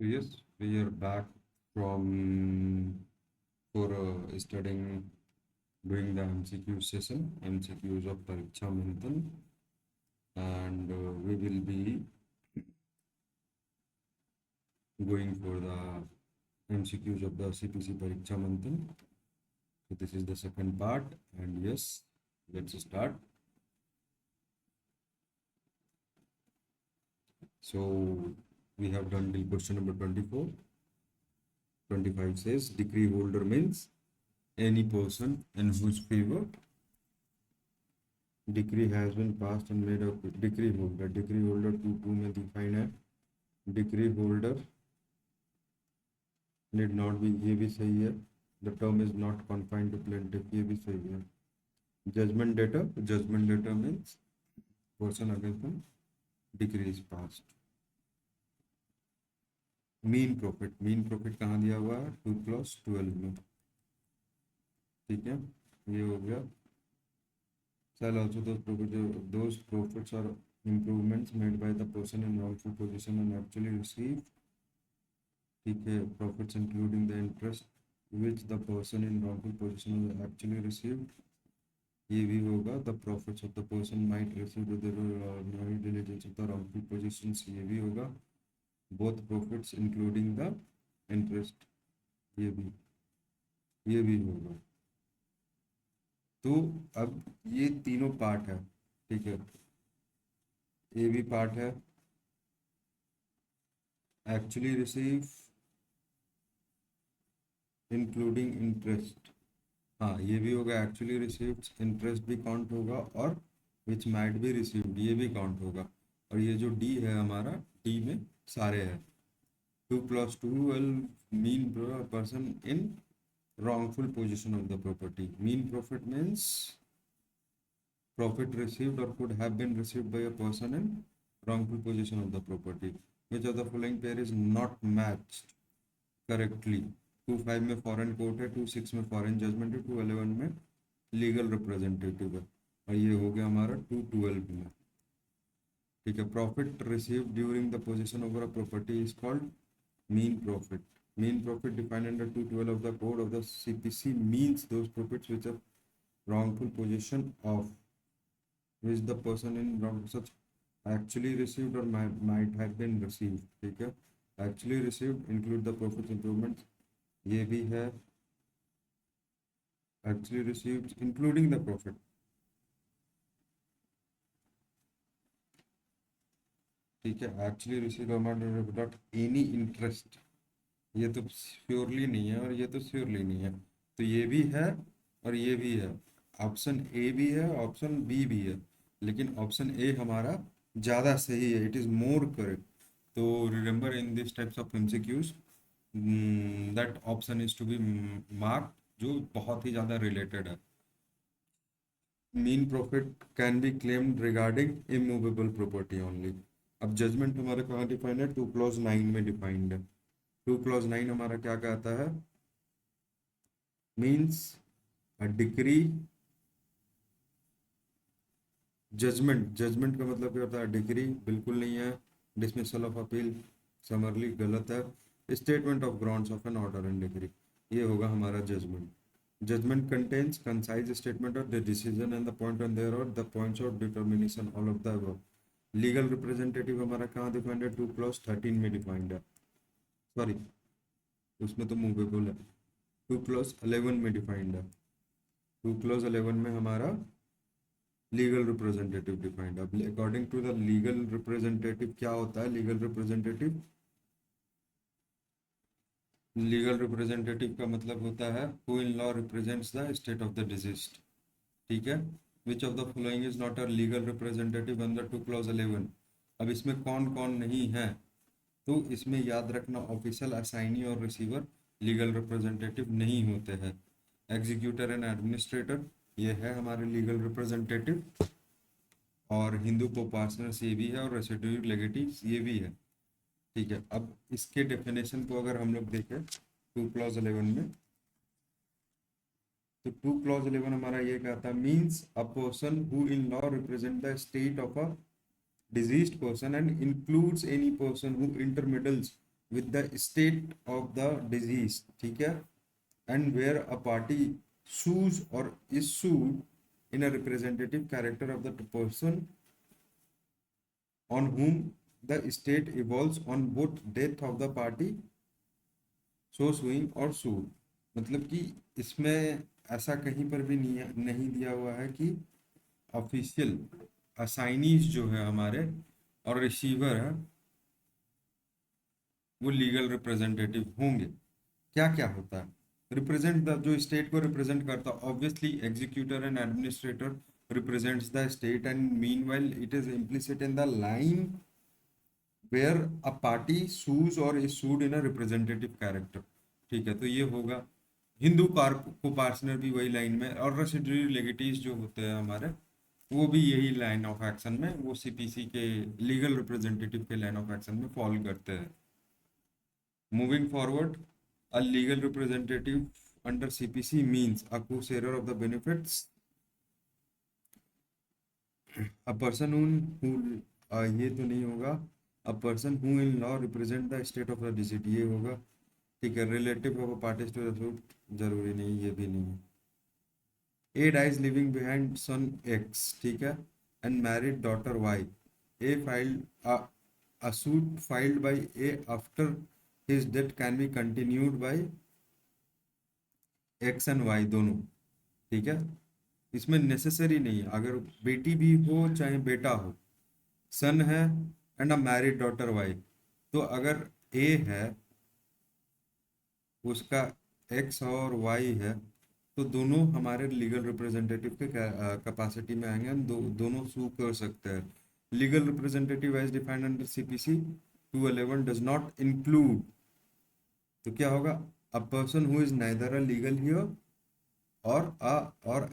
Yes, we are back from for studying doing the MCQ session, MCQs of Pariksha Manthan, and we will be going for the MCQs of the CPC Pariksha Manthan. So this is the second part, and yes, let's start. So we have done till question number 24. 25 says decree holder means any person in whose favor decree has been passed and made of decree holder two में define है decree holder need not be ये भी सही है the term is not confined to plaintiff ये भी सही है judgment debtor means person against whom decree is passed mean profit कहाँ दिया हुआ है 2+12 में ठीक है ये हो गया shall also those profits or improvements made by the person in wrongful position and actually receive ठीक है profits including the interest which the person in wrongful position has actually received ये भी होगा the profits of the person might receive with the married diligence of the wrongful positions ये भी होगा both profits including the interest ये भी होगा तो अब ये तीनों पार्ट है ठीक है ये भी पार्ट है एक्चुअली रिसीव इंक्लूडिंग इंटरेस्ट हाँ ये भी होगा एक्चुअली रिसीव्ड इंटरेस्ट भी काउंट होगा और विच माइट बी रिसीव्ड ये भी काउंट होगा और ये जो डी है हमारा डी में सारे हैं 2+2 will mean person in wrongful position of the property mean profit means profit received or could have been received by a person in wrongful position of the property which of the following pair is not matched correctly 2.5 में foreign court है 2.6 में foreign judgment है 2.11 में legal representative है और ये हो गया हमारा 2.12 में ठीक है profit received during the position over a property is called mean profit defined under 212 of the code of the CPC means those profits which are wrongful possession of which the person in wrong such actually received or might have been received ठीक है actually received include the profits improvements ये भी है actually received including the profit ठीक है actually receive amount without any interest ये तो surely नहीं है और ये तो श्योरली नहीं है तो ये भी है और ये भी है ऑप्शन ए भी है ऑप्शन बी भी है लेकिन ऑप्शन ए हमारा ज़्यादा सही है इट इज़ मोर करेक्ट तो remember in this types of MCQs that option is to be mark जो बहुत ही ज़्यादा रिलेटेड है mean profit can be claimed regarding immovable property only अब जजमेंट हमारा कहाँ डिफाइंड है 2+9 में डिफाइंड है 2+9 हमारा क्या कहता है मीन्स अ डिक्री जजमेंट का मतलब क्या होता है डिक्री बिल्कुल नहीं है डिसमिसल ऑफ अपील समरली गलत है statement of grounds of an order and decree ये होगा हमारा judgment contains concise statement of the decision and the point on there और the points of determination all of the above legal representative हमारा कहाँ defined है 2+13 में defined है sorry उसमें तो मूवेबल है 2+11 में डिफाइंड है 2+11 में हमारा लीगल रिप्रेजेंटेटिव डिफाइंड है according to the legal representative क्या होता है लीगल रिप्रेजेंटेटिव का मतलब होता है who in law represents the state of the deceased ठीक है which of the following is not a legal representative under 2+11 अब इसमें कौन कौन नहीं है तो इसमें याद रखना ऑफिशियल असाइनी और रिसीवर लीगल रिप्रेजेंटेटिव नहीं होते हैं एग्जीक्यूटर एंड एडमिनिस्ट्रेटर ये है हमारे लीगल रिप्रेजेंटेटिव और हिंदू को पार्टनर्स ये भी है और रेसिड्यू लेगेटिव्स ये भी है ठीक है अब इसके डेफिनेशन को अगर हम लोग देखें 2+11 में तो 2+11 हमारा ये कहता है means a person who in law represent the state of a deceased person and includes any person who intermeddles with the state of the disease, ठीक है, and where a party sues or is sued in a representative character of the person on whom the state evolves on both death of the party so suing और sued। मतलब कि इसमें ऐसा कहीं पर भी नहीं दिया हुआ है कि ऑफिशियल असाइनीज जो है हमारे और रिसीवर है वो लीगल रिप्रेजेंटेटिव होंगे। क्या क्या होता है रिप्रेजेंट द, जो स्टेट को रिप्रेजेंट करता है, obviously executor and administrator represents the state and meanwhile it is implicit in the line where a party sues और is sued in a representative character. ठीक है, तो ये होगा हिंदू को पार्टनर भी वही लाइन में, और रेसिडरी लेगेटीज जो होते हैं हमारे वो भी यही लाइन ऑफ एक्शन में, वो सीपीसी के लीगल रिप्रेजेंटेटिव के लाइन ऑफ एक्शन में फॉलो करते हैं। Moving forward, a legal representative under CPC means a co-sharer of the benefits, a person who ये तो नहीं होगा, a person who in law represent the state of the deceased, ये होगा। ठीक है, relative of a parties to the suit जरूरी नहीं, ये भी नहीं है। A dies leaving behind son X, ठीक है, and married daughter Y. A filed a suit filed by A after his death can be continued by X and Y दोनों। ठीक है, इसमें नेसेसरी नहीं है, अगर बेटी भी हो चाहे बेटा हो, सन है and a married daughter wife, तो अगर ए है उसका एक्स और वाई है तो दोनों हमारे लीगल रिप्रेजेंटेटिव के कैपेसिटी में आएंगे, हम दोनों सू कर सकते हैं। Legal representative as defined under CPC 211 does not include, तो क्या होगा, a person who is neither a legal heir or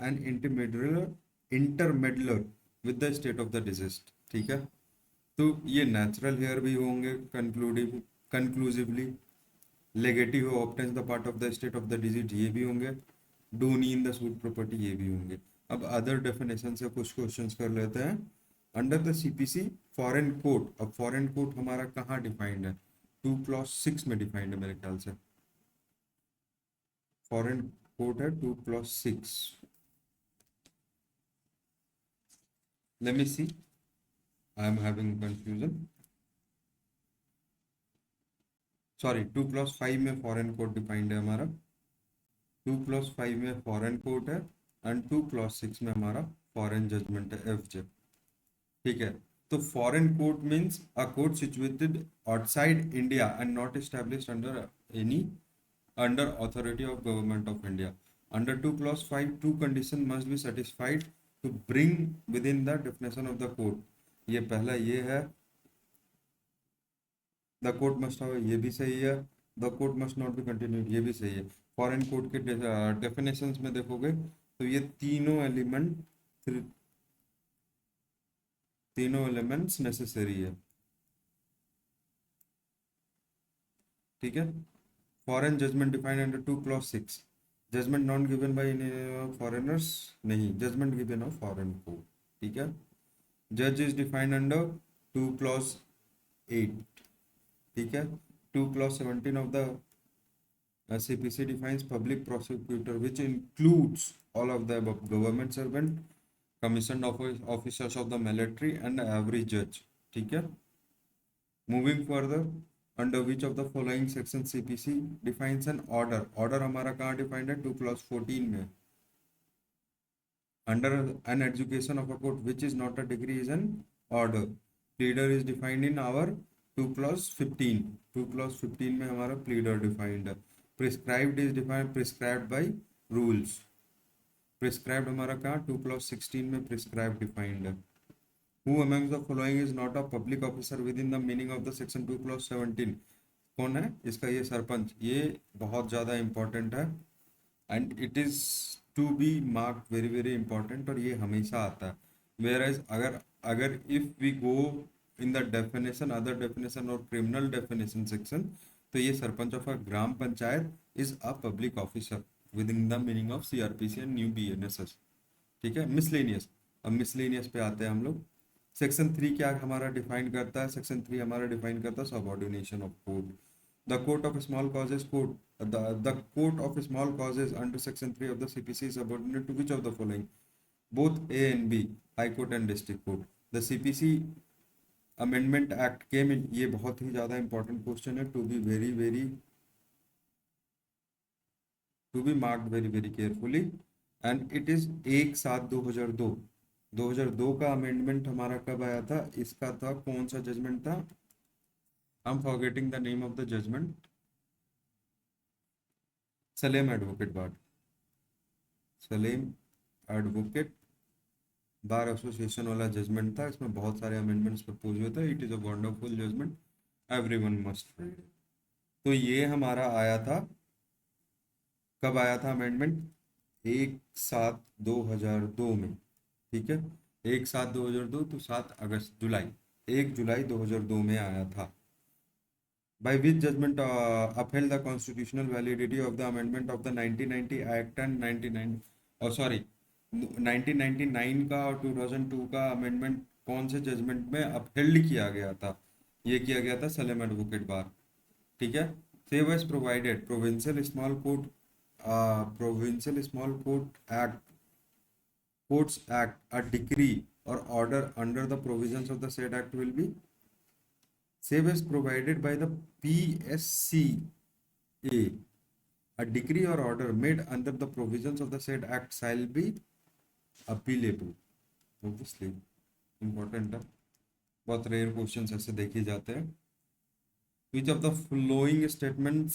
an intermeddler with the state of the deceased। ठीक है, तो ये नेचुरल हेयर भी होंगे conclusively, legatee who obtains the part of the state of the deceased ये भी होंगे, donee in the suit property ये भी होंगे। अब अदर डेफिनेशन से कुछ क्वेश्चंस कर लेते हैं। Under the CPC foreign court, अब फॉरेन कोर्ट हमारा कहाँ डिफाइंड है, 2 clause 6 में डिफाइंड है मेरे ख्याल से, फॉरेन कोर्ट है 2 clause 6। Let me see. I am having confusion. Sorry, 2 clause 5 में फॉरेन कोर्ट डिफाइंड है हमारा, 2 clause 5 में फॉरेन कोर्ट है एंड 2 clause 6 में हमारा फॉरेन जजमेंट है एफ जे। ठीक है, तो foreign court means a court situated outside India and not established under any under authority of government of India. Under 2 clause 5 two condition must be satisfied to bring within the definition of the court. ये पहला ये है, the court must have, ये भी सही है, the court must not be continued ये भी सही है। फॉरेन कोर्ट के डेफिनेशंस में देखोगे तो ये तीनों एलिमेंट्स नेसेसरी है। ठीक है, foreign judgment defined under 2 clause 6, judgment non given by foreigners, नहीं, judgment given of foreign court. ठीक है, जज इज डिफाइंड अंडर 2 clause 8। ठीक है, 2 clause 17 of the CPC defines public prosecutor, which includes all of the above: government servant, commissioned officers of the military, and every judge। ठीक है, moving further, under which of the following section CPC defines an order? Order हमारा कहाँ defined है, 2 clause 14 में। Under an education of a court which is not a degree is an order। Pleader is defined in our 2 clause 15। 2 clause 15 में हमारा pleader defined है। Prescribed is defined, prescribed by rules। Prescribed हमारा कहाँ, 2 clause 16 में prescribed defined है। Who among the following is not a public officer within the meaning of the section 2 clause 17? कौन है इसका, ये सरपंच, ये बहुत ज़्यादा important है and it is to be mark very very important, और ये हमेशा आता है। वेयर एज अगर अगर if we go in the definition, other definition और क्रिमिनल डेफिनेशन सेक्शन, तो ये sarpanch of a gram panchayat is a public officer within the meaning of CRPC and new BNSS. ठीक है, मिसलेनियस, अब मिसलेनियस पे आते हैं हम लोग। सेक्शन 3 क्या हमारा डिफाइन करता है, सेक्शन 3 हमारा डिफाइन करता है subordination of court. The court of small causes court the court of small causes under section 3 of the CPC is subordinate to which of the following? Both A and B, High Court and District Court. The CPC Amendment Act came in, ये बहुत ही ज़्यादा important question है, to be marked very carefully, and it is 1/7/2002। 2002 का amendment हमारा कब आया था? इसका था, कौन सा जजमेंट था? I am forgetting the name of the judgment. Salem advocate bar, Salem advocate bar association वाला जजमेंट था। इसमें बहुत सारे अमेंडमेंट्स प्रपोज हुए थे। It is a wonderful judgment, everyone must read. तो ये हमारा आया था, कब आया था अमेंडमेंट? 1/7/2002 में, ठीक है। 1/7/2002 तो 7 अगस्त 1 जुलाई 2002 में आया था। By which judgment upheld the constitutional validity of the amendment of the 1990 Act and 1999 का और 2002 का अमेंडमेंट कौन से जजमेंट में अपहेल्ड किया गया था? ये किया गया था सलेम एडवोकेट बार, ठीक है। से was provided Provincial Small Courts Act, a decree or order under the provisions of the said act will be save as provided by the PSCA. A decree or order made under the provisions of the said act shall be appealable. Obviously, important है, बहुत rare questions ऐसे देखे जाते हैं। Which of the following statements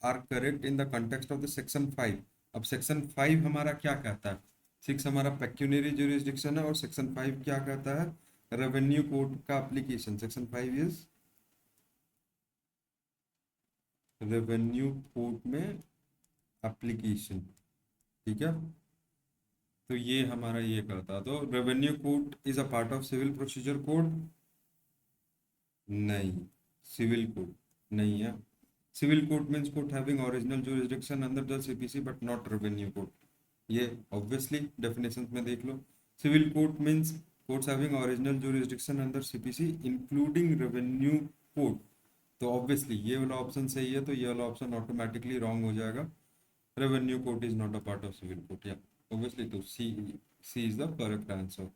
are correct in the context of the section 5? अब section 5 हमारा क्या कहता है? 6 हमारा पेक्यूनियरी जुरिस्डिक्शन है और section 5 क्या कहता है? रेवेन्यू कोड का application. Section 5 is revenue code में एप्लीकेशन, ठीक है। तो ये हमारा ये कहता, तो revenue code is a part of civil procedure code? नहीं, सिविल कोड नहीं है। Civil code means court having original jurisdiction under the CPC but not revenue code. ये ऑब्वियसली डेफिनेशन में देख लो। Civil code means courts having original jurisdiction under CPC including revenue code। तो obviously ये वाला option सही है, तो ये वाला ऑप्शन ऑटोमेटिकली रॉन्ग हो जाएगा। Revenue code is not a part of civil code, या ऑब्वियसली तो C is the correct answer.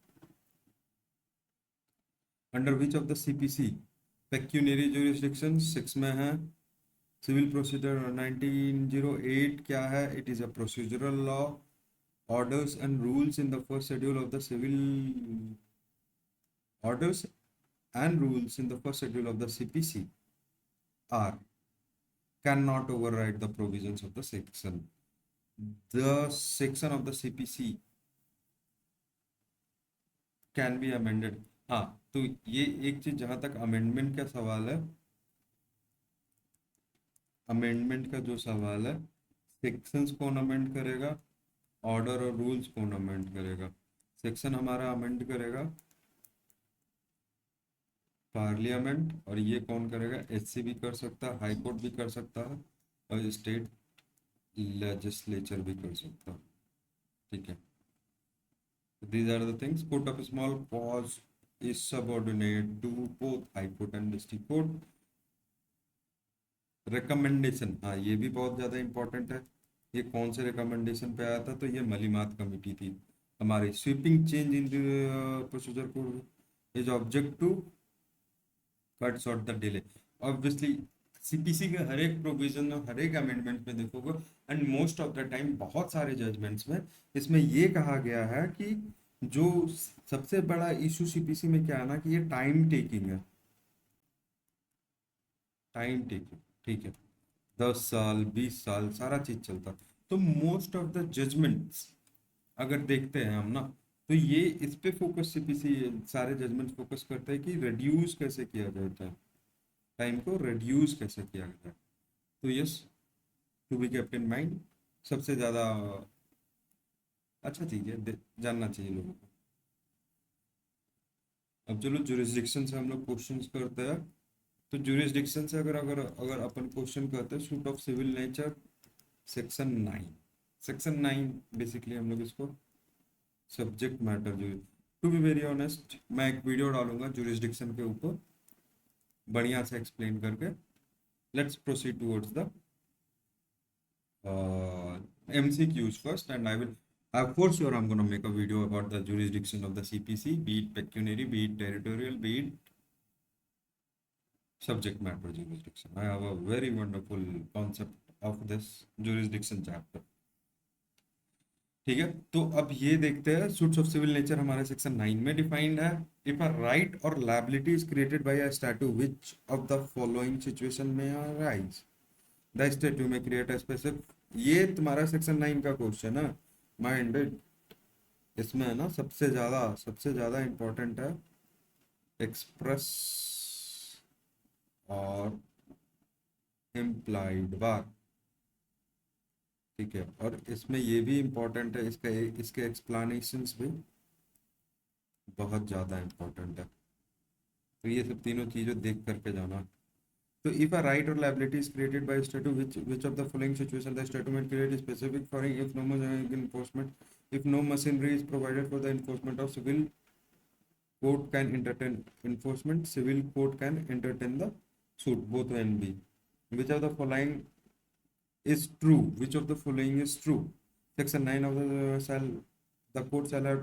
Under which of the CPC pecuniary jurisdiction 6 में है। सिविल प्रोसीजर 1908 क्या है? It is a procedural law. Orders and rules in the first schedule of the civil orders and rules in the first schedule of the CPC are cannot override the provisions of the section. The section of the CPC can be amended। हाँ, तो ये एक चीज, जहां तक amendment का सवाल है, अमेंडमेंट का जो सवाल है, सेक्शंस कौन अमेंड करेगा? ऑर्डर और रूल्स कौन अमेंड करेगा? सेक्शन हमारा अमेंड करेगा पार्लियामेंट, और ये कौन करेगा? एससी भी कर सकता है, हाई कोर्ट भी कर सकता है, और स्टेट लेजिस्लेचर भी कर सकता है, ठीक है। These are the things. Court of small cause is subordinate to both high court and district court. Recommendation, हाँ ये भी बहुत ज़्यादा इंपॉर्टेंट है। ये कौन से रिकमेंडेशन पे आया था? तो ये मलीमात कमेटी थी हमारी। Sweeping change in procedure code is object to cut short the delay. Obviously CPC के हर एक प्रोविजन और हर एक अमेंडमेंट में देखोगे, and most of the time बहुत सारे जजमेंट्स में इसमें ये कहा गया है कि जो सबसे बड़ा इशू सीपीसी में क्या है ना, कि ये टाइम टेकिंग है, टाइम टेकिंग, ठीक है। 10 साल 20 साल सारा चीज चलता। तो मोस्ट ऑफ द जजमेंट्स अगर देखते हैं हम ना, तो ये इस पे फोकस सीपीसी सारे जजमेंट फोकस करते हैं कि रिड्यूस कैसे किया जाता है, टाइम को रिड्यूस कैसे किया जाता है। तो yes, to be kept in mind, सबसे ज़्यादा अच्छा चीज़ है, जानना चाहिए लोगों को। अब चलो जुरिस्डिक्शन से हम लोग क्वेश्चंस करते हैं। तो जुरिस्डिक्शन से अगर अगर अगर अपन क्वेश्चन करते हैं, suit of civil nature section 9। Section 9 basically हम लोग इसको सब्जेक्ट मैटर जो, टू बी वेरी ऑनेस्ट मैं एक वीडियो डालूंगा जुरिस्डिक्शन के ऊपर बढ़िया से एक्सप्लेन करके, Let's proceed towards the MCQs first, and for sure, I'm gonna make a video about the jurisdiction of the CPC, be it pecuniary, be it territorial, be it subject matter jurisdiction. I have a very wonderful concept of this jurisdiction chapter. ठीक है, तो अब ये देखते हैं suits of civil nature हमारे section 9 में defined है. इफ अ राइट और liability is created by a statute which of the following situation में अराइज. द स्टैट्यू में क्रिएट अ स्पेसिफिक. ये तुम्हारा सेक्शन 9 का क्वेश्चन है, माइंड. इसमें है ना सबसे ज्यादा इंपॉर्टेंट है एक्सप्रेस और इम्प्लाइड बार. ठीक है, और इसमें ये भी इम्पोर्टेंट है, इसके एक्सप्लेनेशंस भी बहुत ज़्यादा इम्पोर्टेंट है. तो ये सब तीनों चीज़ें देख करके जाना. तो इफ अ राइट और liability is created by statute which of the following situation the statute may create specific for if no enforcement, if no machinery is provided for the enforcement of civil court can entertain enforcement, civil court can entertain the suit, both A and B. Which of the following is true? Which of the following is true? Section 9 of the court shall have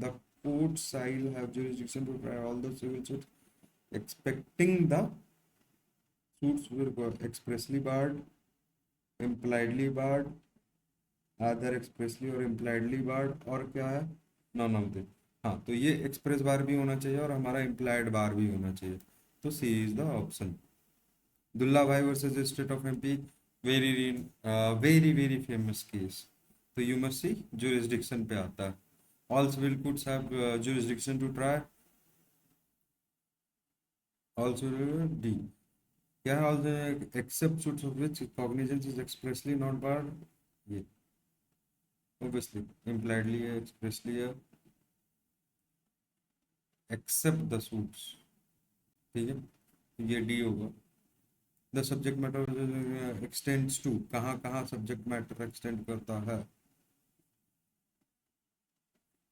the court shall have jurisdiction to try all the civil suits expecting the suits were expressly barred, impliedly barred, either expressly or impliedly barred, और क्या है, none of them. हाँ, तो ये express बार भी होना चाहिए और हमारा इम्प्लाइड बार भी होना चाहिए. तो C is the option. Dulla Bhai versus state of MP, very very very famous case. तो यू मस्ट सी जुरिस्डिक्शन पे आता है. All civil courts have jurisdiction to try. Also D. क्या है all except suits of which cognizance is expressly not barred. ये obviously impliedly है, expressly है, except the suits. ठीक है, ये डी होगा. The subject matter extends to, कहाँ कहाँ सब्जेक्ट मैटर एक्सटेंड करता है.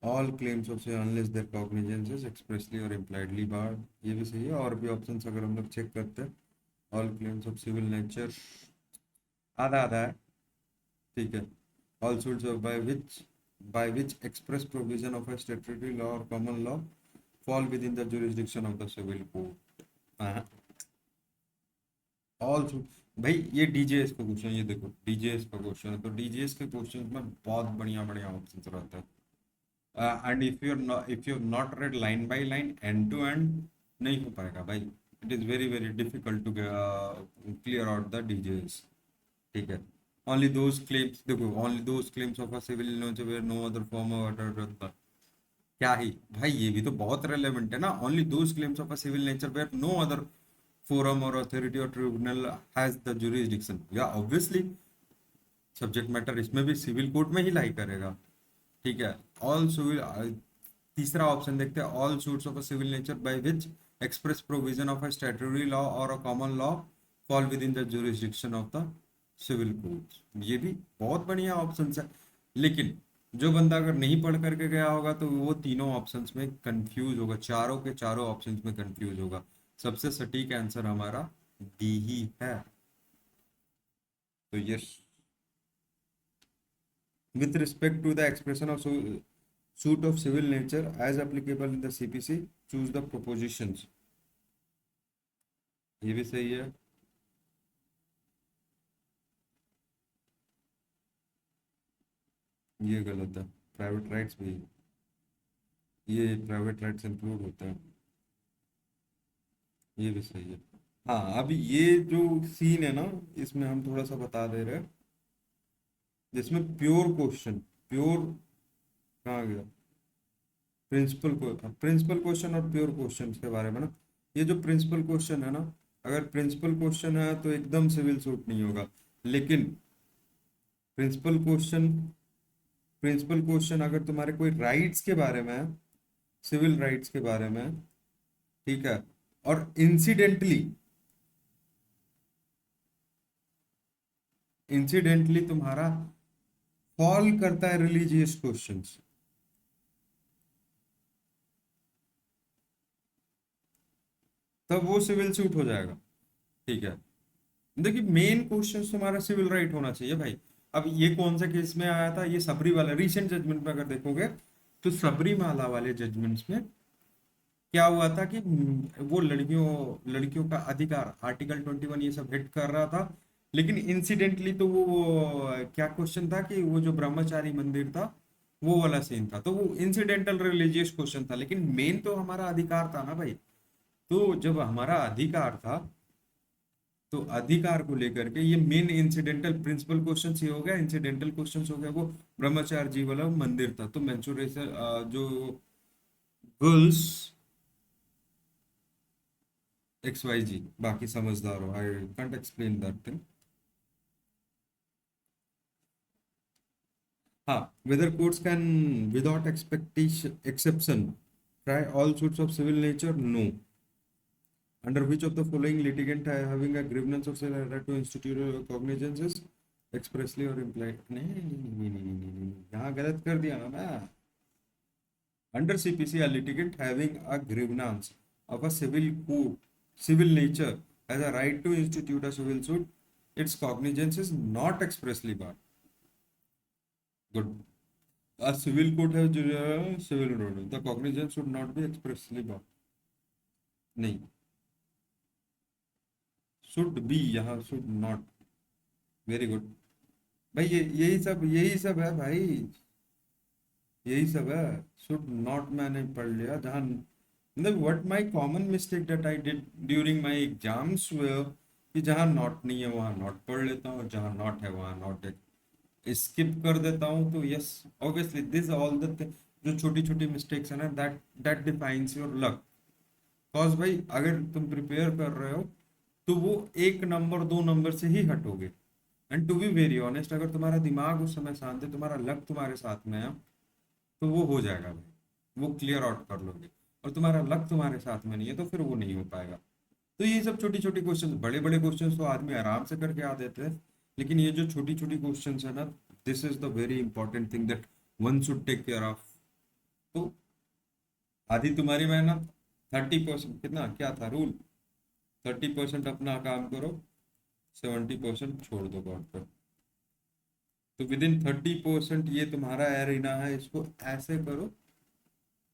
All claims of unless their cognizance is expressly और इम्प्लाइडली बार्ड. ये भी सही है. और भी ऑप्शंस अगर हम लोग चेक करते हैं, all claims of civil nature आधा आधा है. ठीक है. All suits by which express provision of a statutory law or common law fall within the jurisdiction of the civil court. All भाई ये डीजेएस का क्वेश्चन, ये देखो डीजेएस का क्वेश्चन है. तो डीजेएस के क्वेश्चन में बहुत बढ़िया बढ़िया ऑप्शन रहता है. And if you not read line by line end to end, नहीं हो पाएगा भाई. It is very very difficult to clear out the DJS. ठीक है. ओनली दोज क्लेम्स, देखो only those claims of a civil where no other form of. क्या ही भाई, ये भी तो बहुत रेलेवेंट है ना. Only those claims of a civil nature where no other forum or authority or tribunal has the jurisdiction. या ऑब्वियसली सब्जेक्ट मैटर इसमें भी सिविल कोर्ट में ही लाई करेगा. ठीक है. All civil. तीसरा ऑप्शन देखते हैं, all suits of a civil nature by which express provision of a statutory law और a common law fall within the jurisdiction of the civil court. ये भी बहुत बढ़िया ऑप्शन है. लेकिन जो बंदा अगर नहीं पढ़ करके गया होगा तो वो तीनों ऑप्शंस में कंफ्यूज होगा, चारों के चारों ऑप्शंस में कंफ्यूज होगा. सबसे सटीक आंसर हमारा डी ही है. तो yes, with respect to the expression of suit of civil nature as applicable in the CPC, choose the propositions. ये भी सही है. ये गलत है. प्राइवेट राइट्स भी, ये प्राइवेट राइट्स इंक्लूड होते हैं. ये भी सही है. हाँ, अभी ये जो सीन है ना, इसमें हम थोड़ा सा बता दे रहे हैं. जिसमें प्योर क्वेश्चन, प्योर कहाँ गया, प्रिंसिपल क्वेश्चन और प्योर क्वेश्चन के बारे में ना. ये जो प्रिंसिपल क्वेश्चन है ना, अगर प्रिंसिपल क्वेश्चन है तो एकदम सिविल सूट नहीं होगा. लेकिन प्रिंसिपल क्वेश्चन प्रिंसिपल क्वेश्चन अगर तुम्हारे कोई राइट्स के बारे में है, सिविल राइट्स के बारे में है, ठीक है, और इंसिडेंटली तुम्हारा फॉल करता है रिलीजियस क्वेश्चंस, तब वो सिविल सूट हो जाएगा. ठीक है. देखिए मेन क्वेश्चन तुम्हारा सिविल राइट होना चाहिए भाई। अब ये कौन सा केस में आया था, ये सबरी वाला रिसेंट जजमेंट में अगर देखोगे तो सबरीमाला वाले जजमेंट्स में क्या हुआ था कि वो लड़कियों लड़कियों का अधिकार आर्टिकल 21 ये सब हिट कर रहा था। लेकिन इंसिडेंटली तो वो क्या क्वेश्चन था कि वो जो ब्रह्मचारी मंदिर था वो वाला सीन था, तो वो इंसिडेंटल रिलीजियस क्वेश्चन था, लेकिन मेन तो हमारा अधिकार था ना भाई। तो जब हमारा अधिकार था तो अधिकार को लेकर के ये मेन इंसिडेंटल प्रिंसिपल क्वेश्चन ये हो गया, इंसिडेंटल क्वेश्चन हो गया वो ब्रह्मचारी जी वाला मंदिर था। तो मेंस्ट्रुएशन जो गर्ल्स एक्स वाई जी, बाकी समझदार हो, I can't explain that thing. हाँ, whether courts can without expectation exception try all suits of civil nature, no. Under which of the following litigant having a grievance of civil right to institute cognizance is expressly or implied, नहीं नहीं नहीं नहीं नहीं नहीं नहीं, यहाँ गलत कर दिया ना मैं। Under CPC, a litigant having a grievance of a civil nature has a right to institute a civil suit. Its cognizance is not expressly barred. Good. A civil court has civil rule. The cognizance should not be expressly barred. नहीं, should be यहाँ should not. Very good. भाई ये यही सब है भाई, यही सब है। शुड नॉट मैंने पढ़ लिया जहाँ, मतलब what my common mistake that I did during my exams कि जहाँ नॉट नहीं है वहाँ नॉट पढ़ लेता हूँ, जहाँ नॉट है वहाँ नॉट स्किप कर देता हूँ। तो yes, obviously this all the जो छोटी छोटी मिस्टेक्स है ना, that that defines your luck. Cause भाई अगर तुम प्रिपेयर कर रहे हो तो वो एक नंबर दो नंबर से ही हटोगे। And to be very honest, अगर तुम्हारा दिमाग उस समय शांत है, तुम्हारा लक तुम्हारे साथ में है, तो वो हो जाएगा भाई, वो क्लियर आउट कर लोगे। और तुम्हारा लक तुम्हारे साथ में नहीं है तो फिर वो नहीं हो पाएगा। तो ये सब छोटी छोटी क्वेश्चन, बड़े बड़े क्वेश्चन तो आदमी आराम से करके आ देते हैं, लेकिन ये जो छोटी छोटी क्वेश्चन है ना, this is the very important thing that one should take care of. तो आधी तुम्हारी मेहनत, 30% कितना क्या था रूल, 30% अपना काम करो, 70% छोड़ दो गॉड पर। तो विद इन 30% ये तुम्हारा एरिना है, इसको ऐसे करो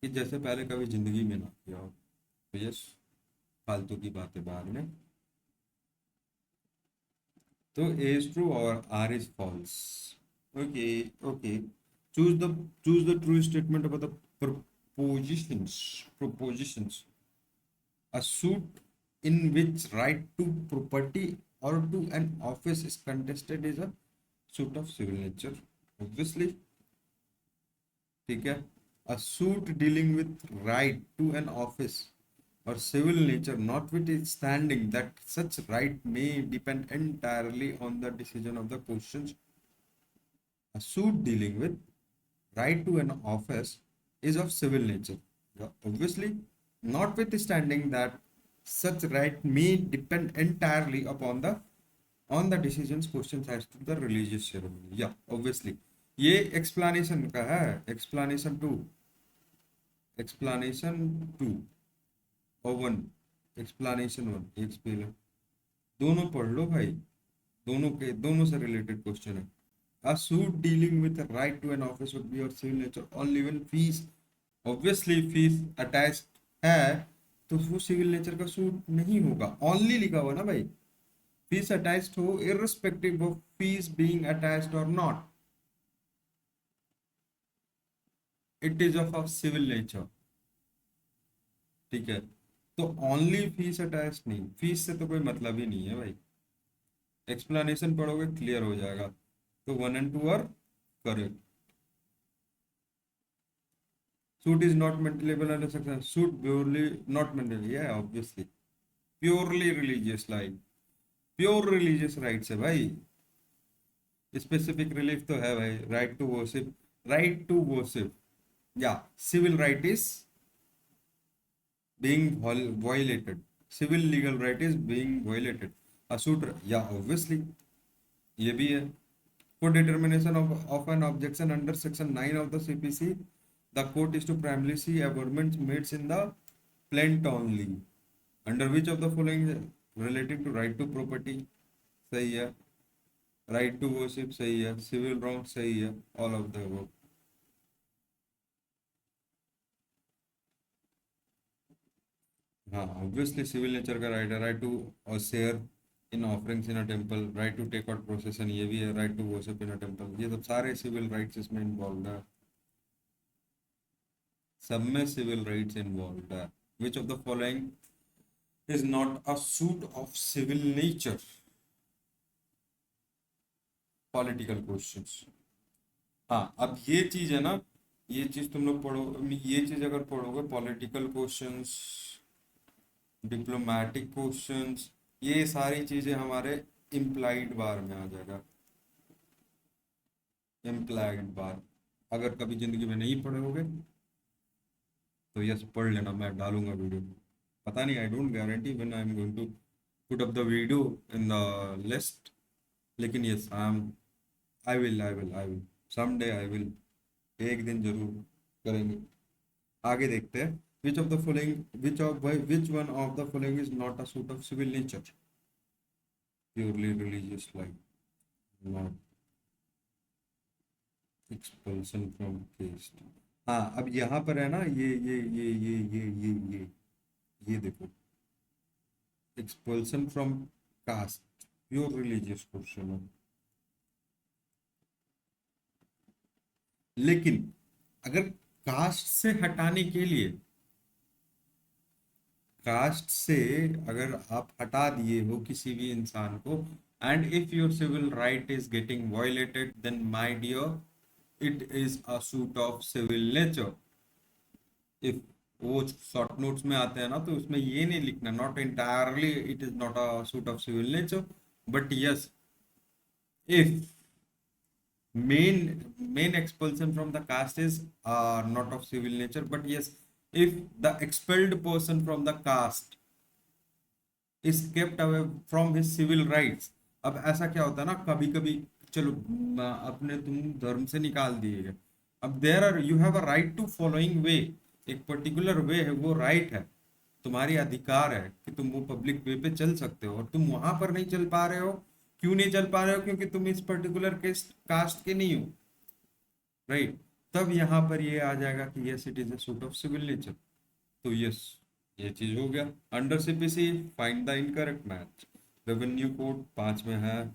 कि जैसे पहले कभी जिंदगी में ना किया हो। तो यस, फालतू की बातें बाद में। तो ए इज ट्रू और R is false. Okay, okay, choose the choose the true statement about the propositions. A suit in which right to property or to an office is contested is a suit of civil nature, obviously. ठीक है, a suit dealing with right to an office or civil nature, notwithstanding that such right may depend entirely on the decision of the questions. A suit dealing with right to an office is of civil nature. Yeah, obviously, notwithstanding that such right may depend entirely upon the on the decisions questions as to the religious ceremony. Yeah, obviously. ये explanation का है, explanation 2 और 1, explanation 1 एक spell है, दोनों पढ़ लो भाई, दोनों से रिलेटेड क्वेश्चन है। A suit dealing with the right to an office would be of civil nature only when fees, obviously fees attached है, तो वो सिविल नेचर का सूट नहीं होगा। ओनली लिखा हुआ ना भाई, फीस अटैच्ड हो irrespective of fees being attached or not, it is of civil nature। ठीक है, तो ओनली फीस अटैच्ड नहीं, फीस से तो कोई मतलब ही नहीं है भाई। एक्सप्लेनेशन पढ़ोगे क्लियर हो जाएगा। तो 1 and 2 are correct. Suit is not maintainable under section. Suit purely not maintainable. Yeah, obviously. Purely religious like. Pure religious rights है भाई। Specific relief तो है भाई, right to worship, right to worship. Yeah, civil right is being violated. Civil legal right is being violated. A suit, yeah, obviously. ये भी है। For determination of an objection under section 9 of the CPC, the court is to primarily see averments made in the plaint only. Under which of the following relating to right to property? सही है, right to worship सही है, civil wrong सही है, all of the above. हाँ obviously civil nature का right है, right to share in offerings in a temple, right to take out procession ये भी है, right to worship in a temple, ये सब सारे सिविल राइट्स इसमें इन्वॉल्व है, सब में सिविल राइट्स इन्वॉल्व है। Which of the following is not a suit of civil nature? Political questions. हाँ अब ये चीज है ना, ये चीज तुम लोग पढ़ो, ये चीज अगर पढ़ोगे पॉलिटिकल क्वेश्चंस, डिप्लोमेटिक क्वेश्चंस, ये सारी चीजें हमारे इम्प्लाइड बार में आ जाएगा, इम्प्लाइड बार। अगर कभी जिंदगी में नहीं पढ़े होगे तो यस पढ़ लेना, मैं डालूंगा वीडियो, पता नहीं, I don't guarantee when I am going to put up the video in the list, लेकिन yes I will someday I will, एक दिन जरूर करेंगे। आगे देखते हैं, which of the following, which one of the following is not a suit of civil nature? Purely religious life, not expulsion from caste। हाँ अब यहाँ पर है ना, ये देखो, expulsion from caste pure religious question है, लेकिन अगर कास्ट से हटाने के लिए, कास्ट से अगर आप हटा दिए हो किसी भी इंसान को, and if your civil right is getting violated, then my dear it is a suit of civil nature. If वो शॉर्ट नोट्स में आते हैं ना, तो उसमें ये नहीं लिखना, not entirely it is not a suit of civil nature, but yes if main expulsion from the caste is not of civil nature, but yes if the expelled person from the caste is kept away from his civil rights। अब ऐसा क्या होता है ना, कभी कभी चलो अपने तुम धर्म से निकाल दिए गए, अब there are you have a right to following way, एक पर्टिकुलर वे है, वो राइट है, तुम्हारी अधिकार है कि तुम वो पब्लिक वे पे चल सकते हो, और तुम वहां पर नहीं चल पा रहे हो, क्यों नहीं चल पा रहे हो? क्योंकि तुम इस पर्टिकुलर कास्ट के नहीं हो, राइट? तब यहाँ पर ये आ जाएगा कि yes it is a suit of civil nature, तो यस ये चीज हो गया। Under CPC find the incorrect match, revenue code 5 में है,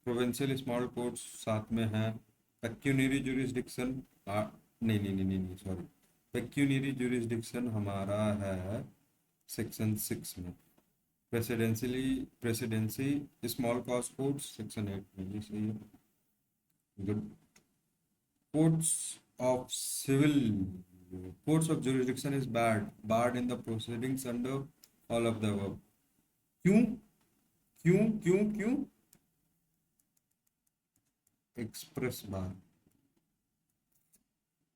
प्रोविंशियल स्मॉल कोर्ट्स 7 में है, पेक्यूनियरी जुरिस्डिक्शन नहीं नहीं नहीं नहीं नहीं सॉरी, पेक्यूनियरी जुरिस्डिक्शन हमारा है सेक्शन 6 में, presidency small cause courts section 8 में, ये सही है, good. Courts of civil, courts of jurisdiction is barred in the proceedings under all of the above। क्यों क्यों क्यों क्यों? एक्सप्रेस बार,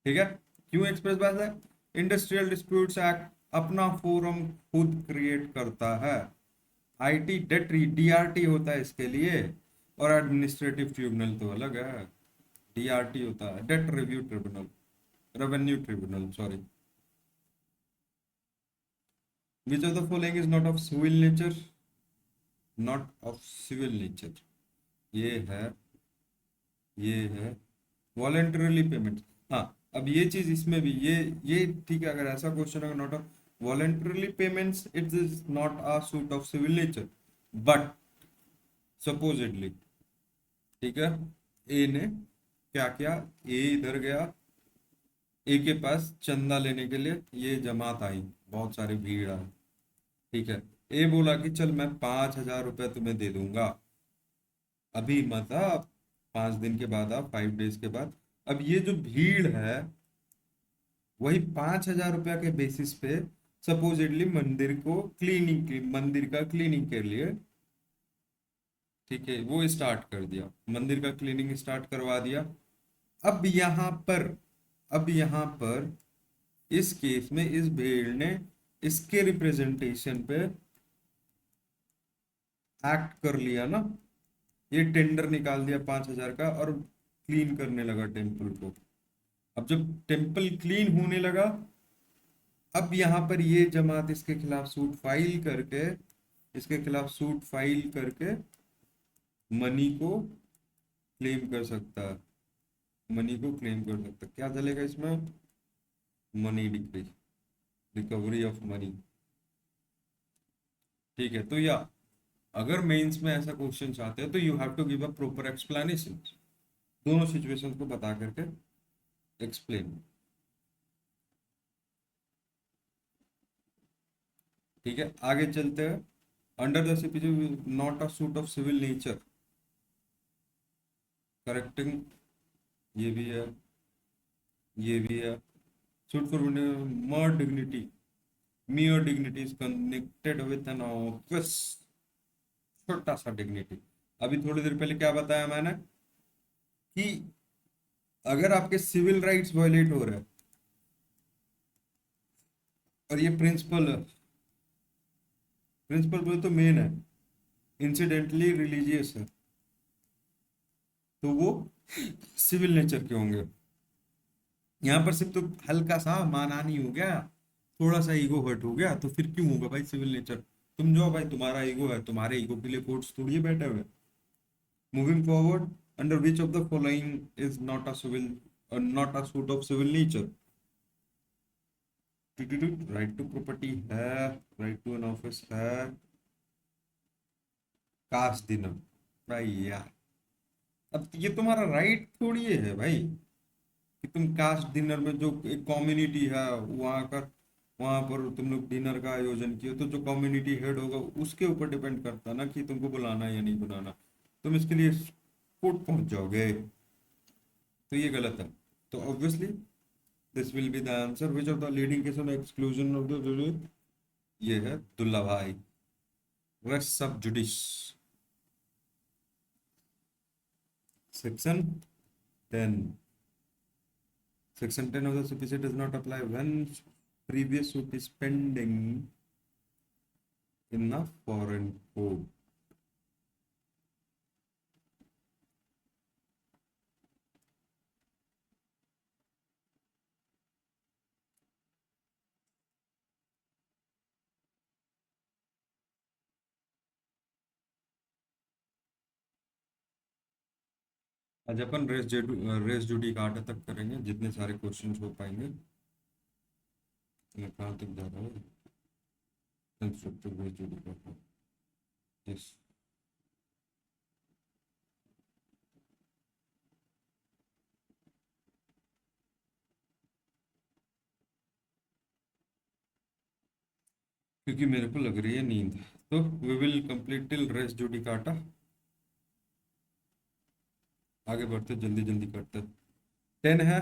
ठीक है, क्यों एक्सप्रेस बार है? इंडस्ट्रियल डिस्प्यूट्स एक्ट अपना फोरम खुद क्रिएट करता है, आईटी डेट डीआरटी होता है इसके लिए, और एडमिनिस्ट्रेटिव ट्रिब्यूनल तो अलग है, डीआरटी होता है debt review tribunal, revenue tribunal sorry. Which of the following is not of civil nature? Not of civil nature ये है, ये है वॉलेंटरली पेमेंट। हाँ अब ये चीज इसमें भी ये ठीक है, अगर ऐसा क्वेश्चन अगर not of voluntarily payments it is not a suit of civil nature, but supposedly, ठीक है, ए ने क्या किया, ए इधर गया, ए के पास चंदा लेने के लिए ये जमात आई, बहुत सारी भीड़ आई, ठीक है, ए बोला कि चल मैं 5,000 रुपये तुम्हें दे दूंगा, अभी मत आ, 5 दिन के बाद आ, 5 डेज के बाद। अब ये जो भीड़ है वही 5,000 रुपया के बेसिस पे सपोजिटली मंदिर को क्लीनिंग, मंदिर का क्लीनिंग के लिए, ठीक है, वो स्टार्ट कर दिया, मंदिर का क्लीनिंग स्टार्ट करवा दिया। अब यहाँ पर, अब यहाँ पर इस केस में इस भीड़ ने इसके रिप्रेजेंटेशन पे एक्ट कर लिया ना, ये टेंडर निकाल दिया 5,000 का और क्लीन करने लगा टेम्पल को। अब जब टेम्पल क्लीन होने लगा, अब यहाँ पर ये जमात इसके खिलाफ सूट फाइल करके, इसके खिलाफ सूट फाइल करके मनी को क्लेम कर सकता है, मनी को क्लेम कर सकता है। क्या चलेगा इसमें? Money decrease, recovery of money. ठीक है, तो या अगर मेंस में ऐसा क्वेश्चन आते हैं तो you have to give a proper explanation, दोनों सिचुएशन को बता करके एक्सप्लेन। ठीक है, आगे चलते हैं। Under the CPC not a suit of civil nature, correcting, ये भी है, ये भी है। Suit for mere dignity, mere dignity is connected with an office, छोटा सा डिग्निटी। अभी थोड़ी देर पहले क्या बताया मैंने कि अगर आपके सिविल राइट्स वायलेट हो रहे हैं, और ये प्रिंसिपल, प्रिंसिपल बोले तो मेन है, इंसिडेंटली रिलीजियस है, तो वो सिविल नेचर के होंगे। यहाँ पर सिर्फ तो हल्का सा मानहानि हो गया, थोड़ा सा ईगो हर्ट हो गया, तो फिर क्यों होगा भाई सिविल नेचर? तुम जाओ भाई, तुम्हारा ईगो है, तुम्हारे ईगो के लिए कोर्ट्स थोड़ी बैठे हुए। Moving forward, under which of the following is not a civil, not a suit of civil nature? Right to property है, राइट टू एन ऑफिस है, कास्ट डिनर। भाई यार, अब ये तुम्हारा राइट थोड़ी है भाई कि तुम कास्ट डिनर में जो एक कम्युनिटी है वहां का, वहां पर तुम लोग डिनर का आयोजन किए, तो जो कम्युनिटी हेड होगा उसके ऊपर डिपेंड करता है ना कि तुमको बुलाना है या नहीं बुलाना। तुम इसके लिए कोर्ट पहुंच जाओगे, तो ये गलत है। तो obviously this will be the answer. Which of the leading case on exclusion of the, ये है दुल्ला भाई। रेस्ट सब जुडिस, section 10, section 10 of the CPC does not apply when previous suit is pending in a foreign court. आज अपन race जुडी काटा तक करेंगे, जितने सारे क्वेश्चंस हो पाएंगे। मैं कहाँ तक जा रहा हूँ? कंस्ट्रक्टिव रेस जुडी काटा, यस। क्योंकि मेरे को लग रही है नींद, तो we will complete till res judicata. आगे बढ़ते, जल्दी जल्दी करते। 10 है,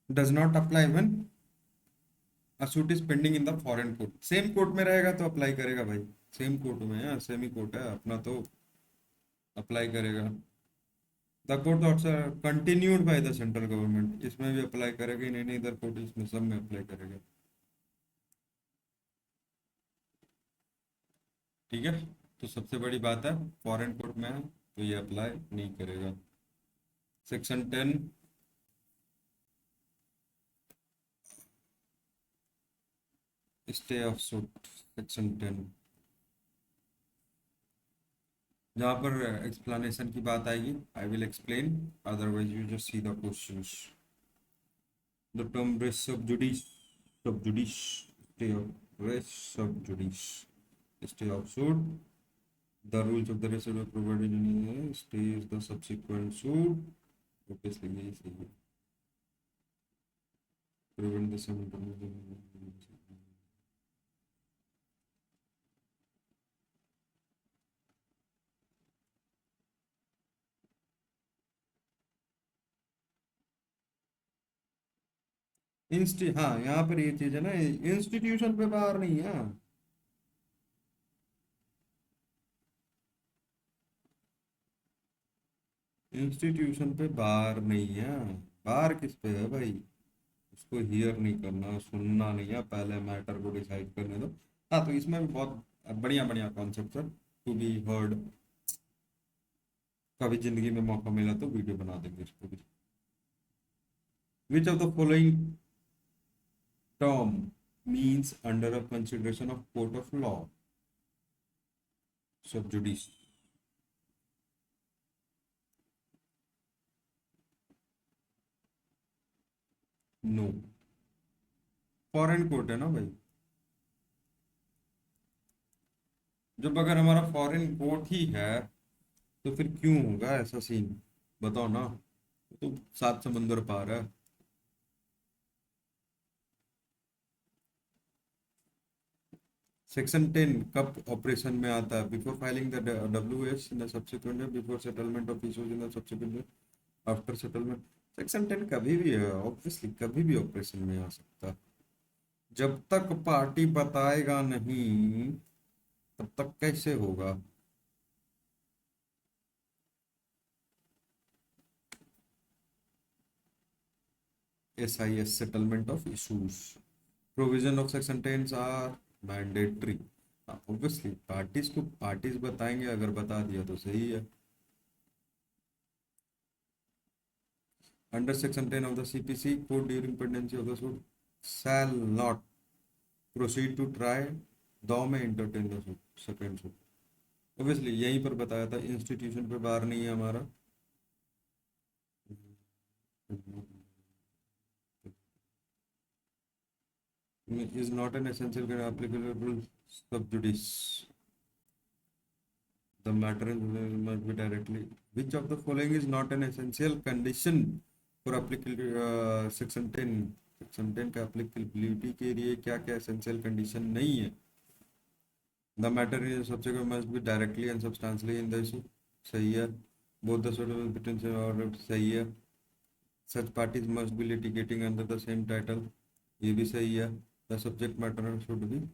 does not apply when a suit is pending in the foreign court. Same court में रहेगा तो अप्लाई करेगा भाई, सेम कोर्ट में है, सेम ही कोर्ट है अपना, तो अप्लाई करेगा। The court order continued by the central government, इसमें भी अप्लाई करेगा, नहीं नहीं इधर कोर्ट, इसमें सब में अप्लाई करेगा। ठीक है, तो सबसे बड़ी बात है फॉरेन कोर्ट में है तो ये अप्लाई नहीं करेगा। Section 10, stay of suit, section 10, जहाँ पर एक्सप्लेनेशन की बात आएगी I will explain, otherwise you just see the questions. The term res sub judice, sub judice, stay of res sub judice, stay of suit. The rules of the rest are provided in stays the subsequent suit. Obviously, यही सही है। Prevent the simultaneous हाँ यहाँ पर ये चीज है ना, इंस्टीट्यूशन पे बाहर नहीं है। इंस्टीट्यूशन पे बार नहीं है। बार किस पे है भाई? उसको हियर नहीं करना, सुनना नहीं है, पहले मैटर को डिसाइड करने दो। हाँ, तो इसमें भी बहुत बढ़िया बढ़िया कॉन्सेप्ट है टू बी हर्ड। कभी जिंदगी में मौका मिला तो वीडियो बना देंगे इसको भी। विच of the following term means under a consideration of court of law, sub judice? No, foreign court है ना भाई। जब अगर हमारा फॉरेन कोर्ट ही है तो फिर क्यों होगा ऐसा सीन, बताओ ना। तो सात समंदर पार है। सेक्शन 10 कब ऑपरेशन में आता है? Before filing the W S in the subsequent, before settlement of issues in the subsequent, after settlement. Section 10 कभी भी है, ऑब्वियसली कभी भी ऑपरेशन में आ सकता है। जब तक पार्टी बताएगा नहीं तब तक कैसे होगा? SIS settlement of issues, provision of section 10 are mandatory. Obviously parties को पार्टीज बताएंगे, अगर बता दिया तो सही है। Under section 10 of the CPC, court during pendency of the suit shall not proceed to try दो में entertain the suit second suit. Obviously यहीं पर बताया था, इंस्टीट्यूशन पे बार नहीं है हमारा। Is not an essential applicable सब जुडिस, the matter must be directly. Which of the following is not an essential condition for applicability? Section 10, section 10 का applicability के लिए क्या क्या essential condition नहीं है? The matter is subject must be directly and substantially in the issue, सही है। Both the sort of potential और सही है। Such parties must be litigating under the same title, ये भी सही है। The subject matter should be,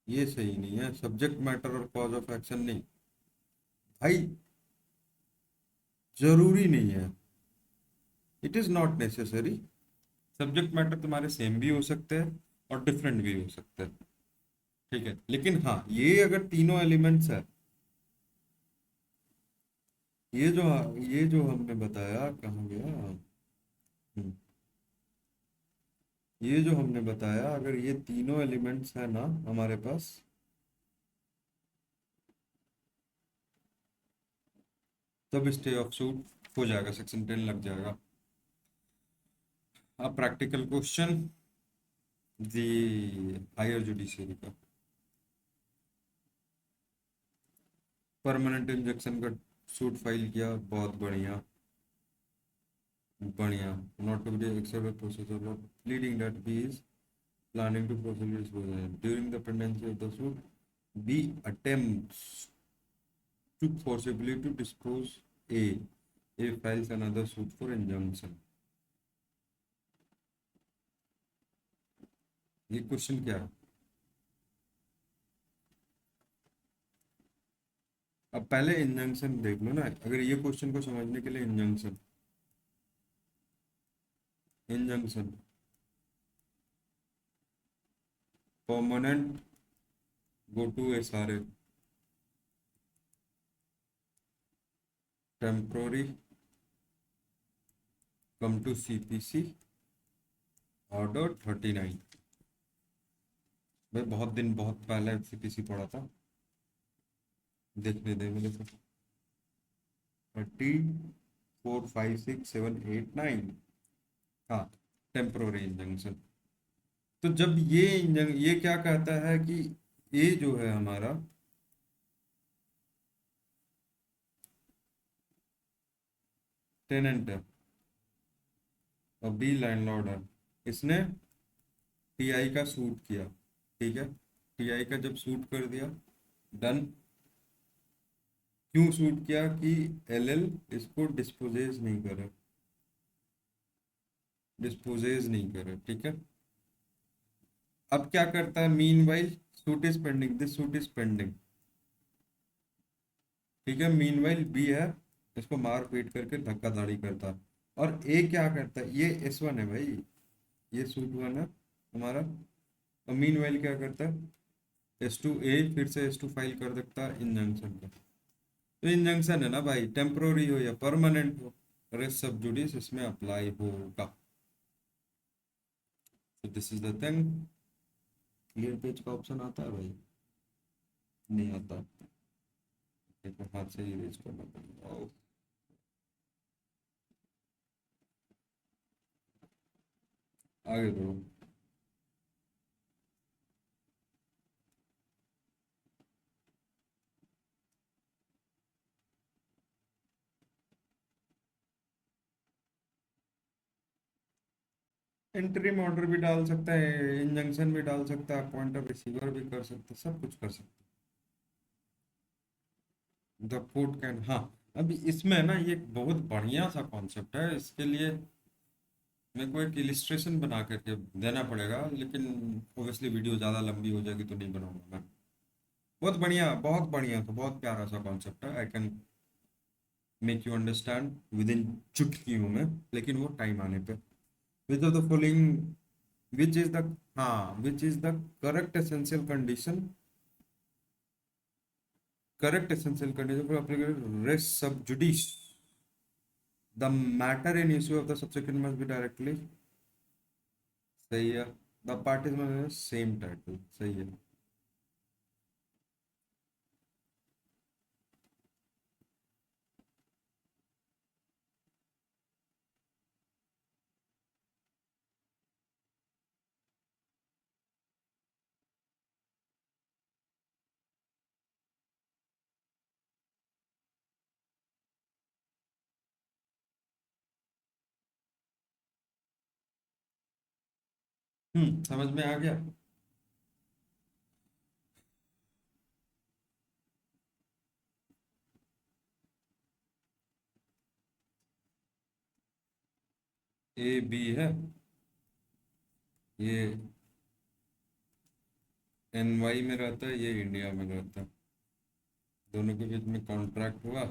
ये सही नहीं है। सब्जेक्ट मैटर और कॉज ऑफ एक्शन नहीं भाई, जरूरी नहीं है। It is not necessary. Subject matter तुम्हारे सेम भी हो सकते हैं और डिफरेंट भी हो सकते हैं, ठीक है। लेकिन हाँ, ये अगर तीनों एलिमेंट्स है, ये जो ये जो हमने बताया कहाँ गया, हम्म, ये जो हमने बताया अगर ये तीनों एलिमेंट्स है ना हमारे पास, तब स्टे ऑफ सूट हो जाएगा, सेक्शन 10 लग जाएगा। अब practical question the higher judiciary का, परमानेंट इंजेक्शन का सूट फाइल किया, बहुत बढ़िया बढ़िया। Not to be accepted process of pleading that be is planning to proceed during the pendency of the suit, B attempts to forcibly to dispose A files another suit for injunction। ये question क्या है? अब पहले injunction देख लो ना, अगर ये question को समझने के लिए injunction, injunction permanent go to SRA, temporary come to CPC, order 39। भाई बहुत दिन बहुत पहले CPC पढ़ा था, देखने दे मुझे तो। 34 5 6 7 8 9, हाँ, टेम्पोररी इंजंक्शन। तो जब ये क्या कहता है कि ए जो है हमारा, टेनेंट है और बी लैंडलॉर्ड है, इसने TI का सूट किया, ठीक है। TI का जब सूट कर दिया, डन। क्यों सूट किया? कि LL इसको डिस्पोजेज नहीं करे, डिस्पोजेज नहीं करे, ठीक है। अब क्या करता है? Mean while suit is pending, this suit is pending, ठीक है। मीन वाइल बी है, इसको मार पीट करके धक्का धाड़ी करता है। और ए क्या करता है? ये S1 है भाई, ये सूट 1 है हमारा। और मीन वाइल क्या करता है? S2 ए फिर से S2 फाइल कर देता है इंजंक्शन का। तो इंजंक्शन है ना भाई, टेम्पोररी हो या परमानेंट हो, रेस्ट सब जुडिस इसमें अप्लाई होगा। तो this is the thing. Clear page का ऑप्शन आता है भाई? नहीं आता, देखो हाथ से ही रेज करना पड़ेगा। आगे बढ़ो। इंटरिम ऑर्डर भी डाल सकता है, इंजंक्शन भी डाल सकता है, पॉइंट ऑफ रिसीवर भी कर सकता है, सब कुछ कर सकता है। द कोर्ट कैन, हाँ। अभी इसमें ना ये एक बहुत बढ़िया सा कॉन्सेप्ट है, इसके लिए मेरे को एक इलिस्ट्रेशन बना करके देना पड़ेगा, लेकिन ऑब्वियसली वीडियो ज़्यादा लंबी हो जाएगी तो नहीं बनाऊंगा मैं। बहुत बढ़िया, बहुत बढ़िया, तो बहुत प्यारा सा कॉन्सेप्ट है। I can make you understand within चुटकियों में, लेकिन वो टाइम आने पे। Which of the following, which is the, हाँ, which is the correct essential condition, correct essential condition for application res sub judice, the matter in issue of the subsequent must be directly, सही है। The parties में same title, सही है। समझ में आ गया। A B है, ये NY में रहता है, ये इंडिया में रहता है। दोनों के बीच में कॉन्ट्रैक्ट हुआ,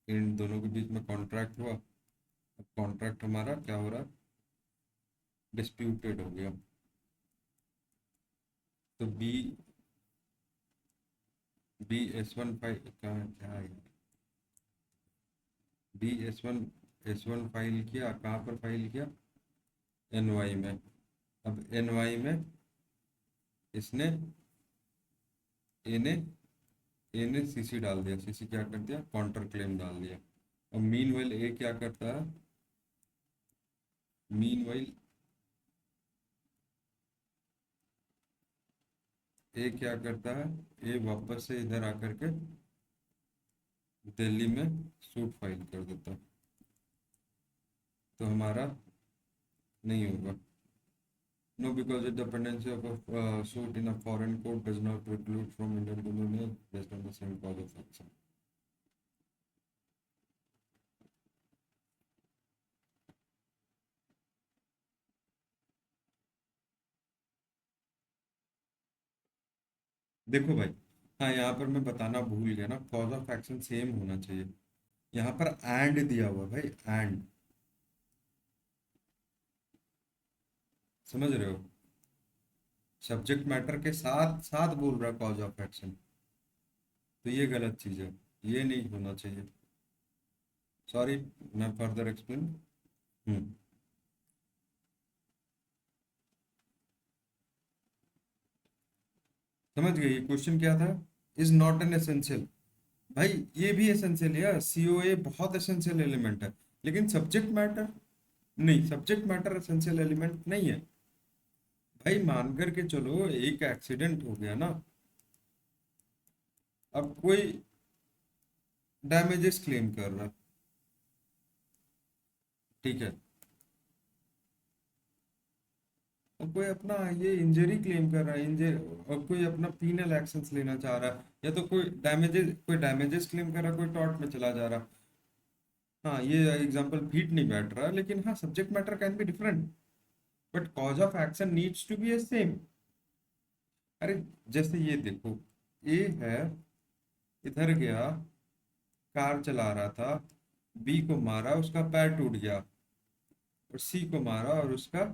इन दोनों के बीच में कॉन्ट्रैक्ट हुआ। अब कॉन्ट्रैक्ट हमारा क्या हो रहा है, डिस्प्यूटेड हो गया। तो बी S1 फाइल कहाँ, क्या है, बी S1 फाइल किया, कहाँ पर फाइल किया, NY में। अब NY में इसने, ए ने ए ने CC डाल दिया, CC क्या कर दिया, काउंटर क्लेम डाल दिया। अब मीनवाइल ए क्या करता है, मीनवाइल ए क्या करता है, ए वापस से इधर आकर के दिल्ली में सूट फाइल कर देता है। तो हमारा नहीं होगा। No, because the dependency of a suit in a foreign court does not preclude from Indian criminal based on the same cause of action. देखो भाई, हाँ, यहाँ पर मैं बताना भूल गया ना, कॉज ऑफ एक्शन सेम होना चाहिए। यहाँ पर एंड दिया हुआ भाई, एंड, समझ रहे हो, सब्जेक्ट मैटर के साथ साथ बोल रहा है कॉज ऑफ एक्शन। तो ये गलत चीज है, ये नहीं होना चाहिए। सॉरी, मैं फर्दर एक्सप्लेन। हम्म समझ गए, क्वेश्चन क्या था, इज नॉट एन एसेंशियल। भाई ये भी एसेंशियल है, COA बहुत एसेंशियल एलिमेंट है, लेकिन सब्जेक्ट मैटर नहीं, सब्जेक्ट मैटर एसेंशियल एलिमेंट नहीं है। भाई मान कर के चलो एक एक्सीडेंट हो गया ना, अब कोई डैमेजेस क्लेम कर रहा, ठीक है, और कोई अपना ये इंजरी क्लेम कर रहा है, इंजर, और कोई अपना पीनल एक्शंस लेना चाह रहा है, या तो कोई डैमेजेस क्लेम कर रहा है, कोई टॉर्ट में चला जा रहा। हाँ, ये एग्जांपल फिट नहीं बैठ रहा, लेकिन हाँ, subject matter can be different, but cause of action needs to be a same. अरे जैसे ये देखो, ए है, इधर गया, कार चला रहा था, बी को मारा, उसका पैर टूट गया, और सी को मारा और उसका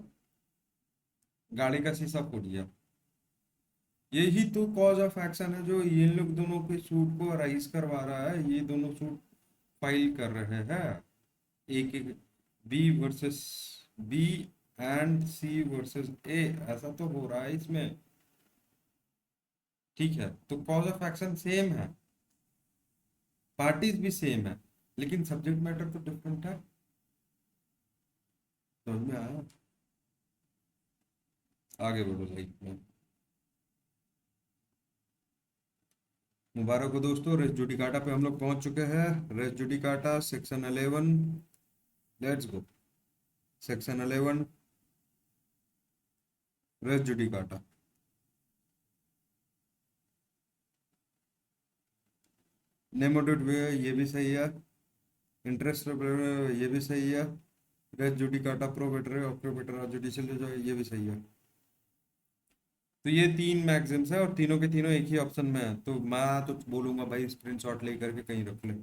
गाड़ी का शीशा फूट गया। यही तो कॉज ऑफ एक्शन है जो ये लोग दोनों के सूट को राइज करवा रहा है, ये दोनों सूट फाइल कर रहे हैं। एक एक, B versus B and C versus A, ऐसा तो हो रहा है इसमें। ठीक है, तो कॉज ऑफ एक्शन सेम है, पार्टीज भी सेम है, लेकिन सब्जेक्ट मैटर तो डिफरेंट है। समझ में आया। आगे बढ़ो लाइफ में। मुबारक हो दोस्तों, रेस जुडिकाटा पे हम लोग पहुंच चुके हैं। Res judicata section 11, let's go. Section 11, res judicata. नेमोटेड वे ये भी सही है। इंटरेस्ट ये भी सही है। रेस जुडिकाटा प्रोवेटर ऑप्रोवेटर जुडिशियल जो है ये भी सही है। तो ये तीन मैगजिम्स है और तीनों के तीनों एक ही ऑप्शन में है, तो मैं तो बोलूंगा भाई स्क्रीनशॉट लेकर के कहीं रख ले।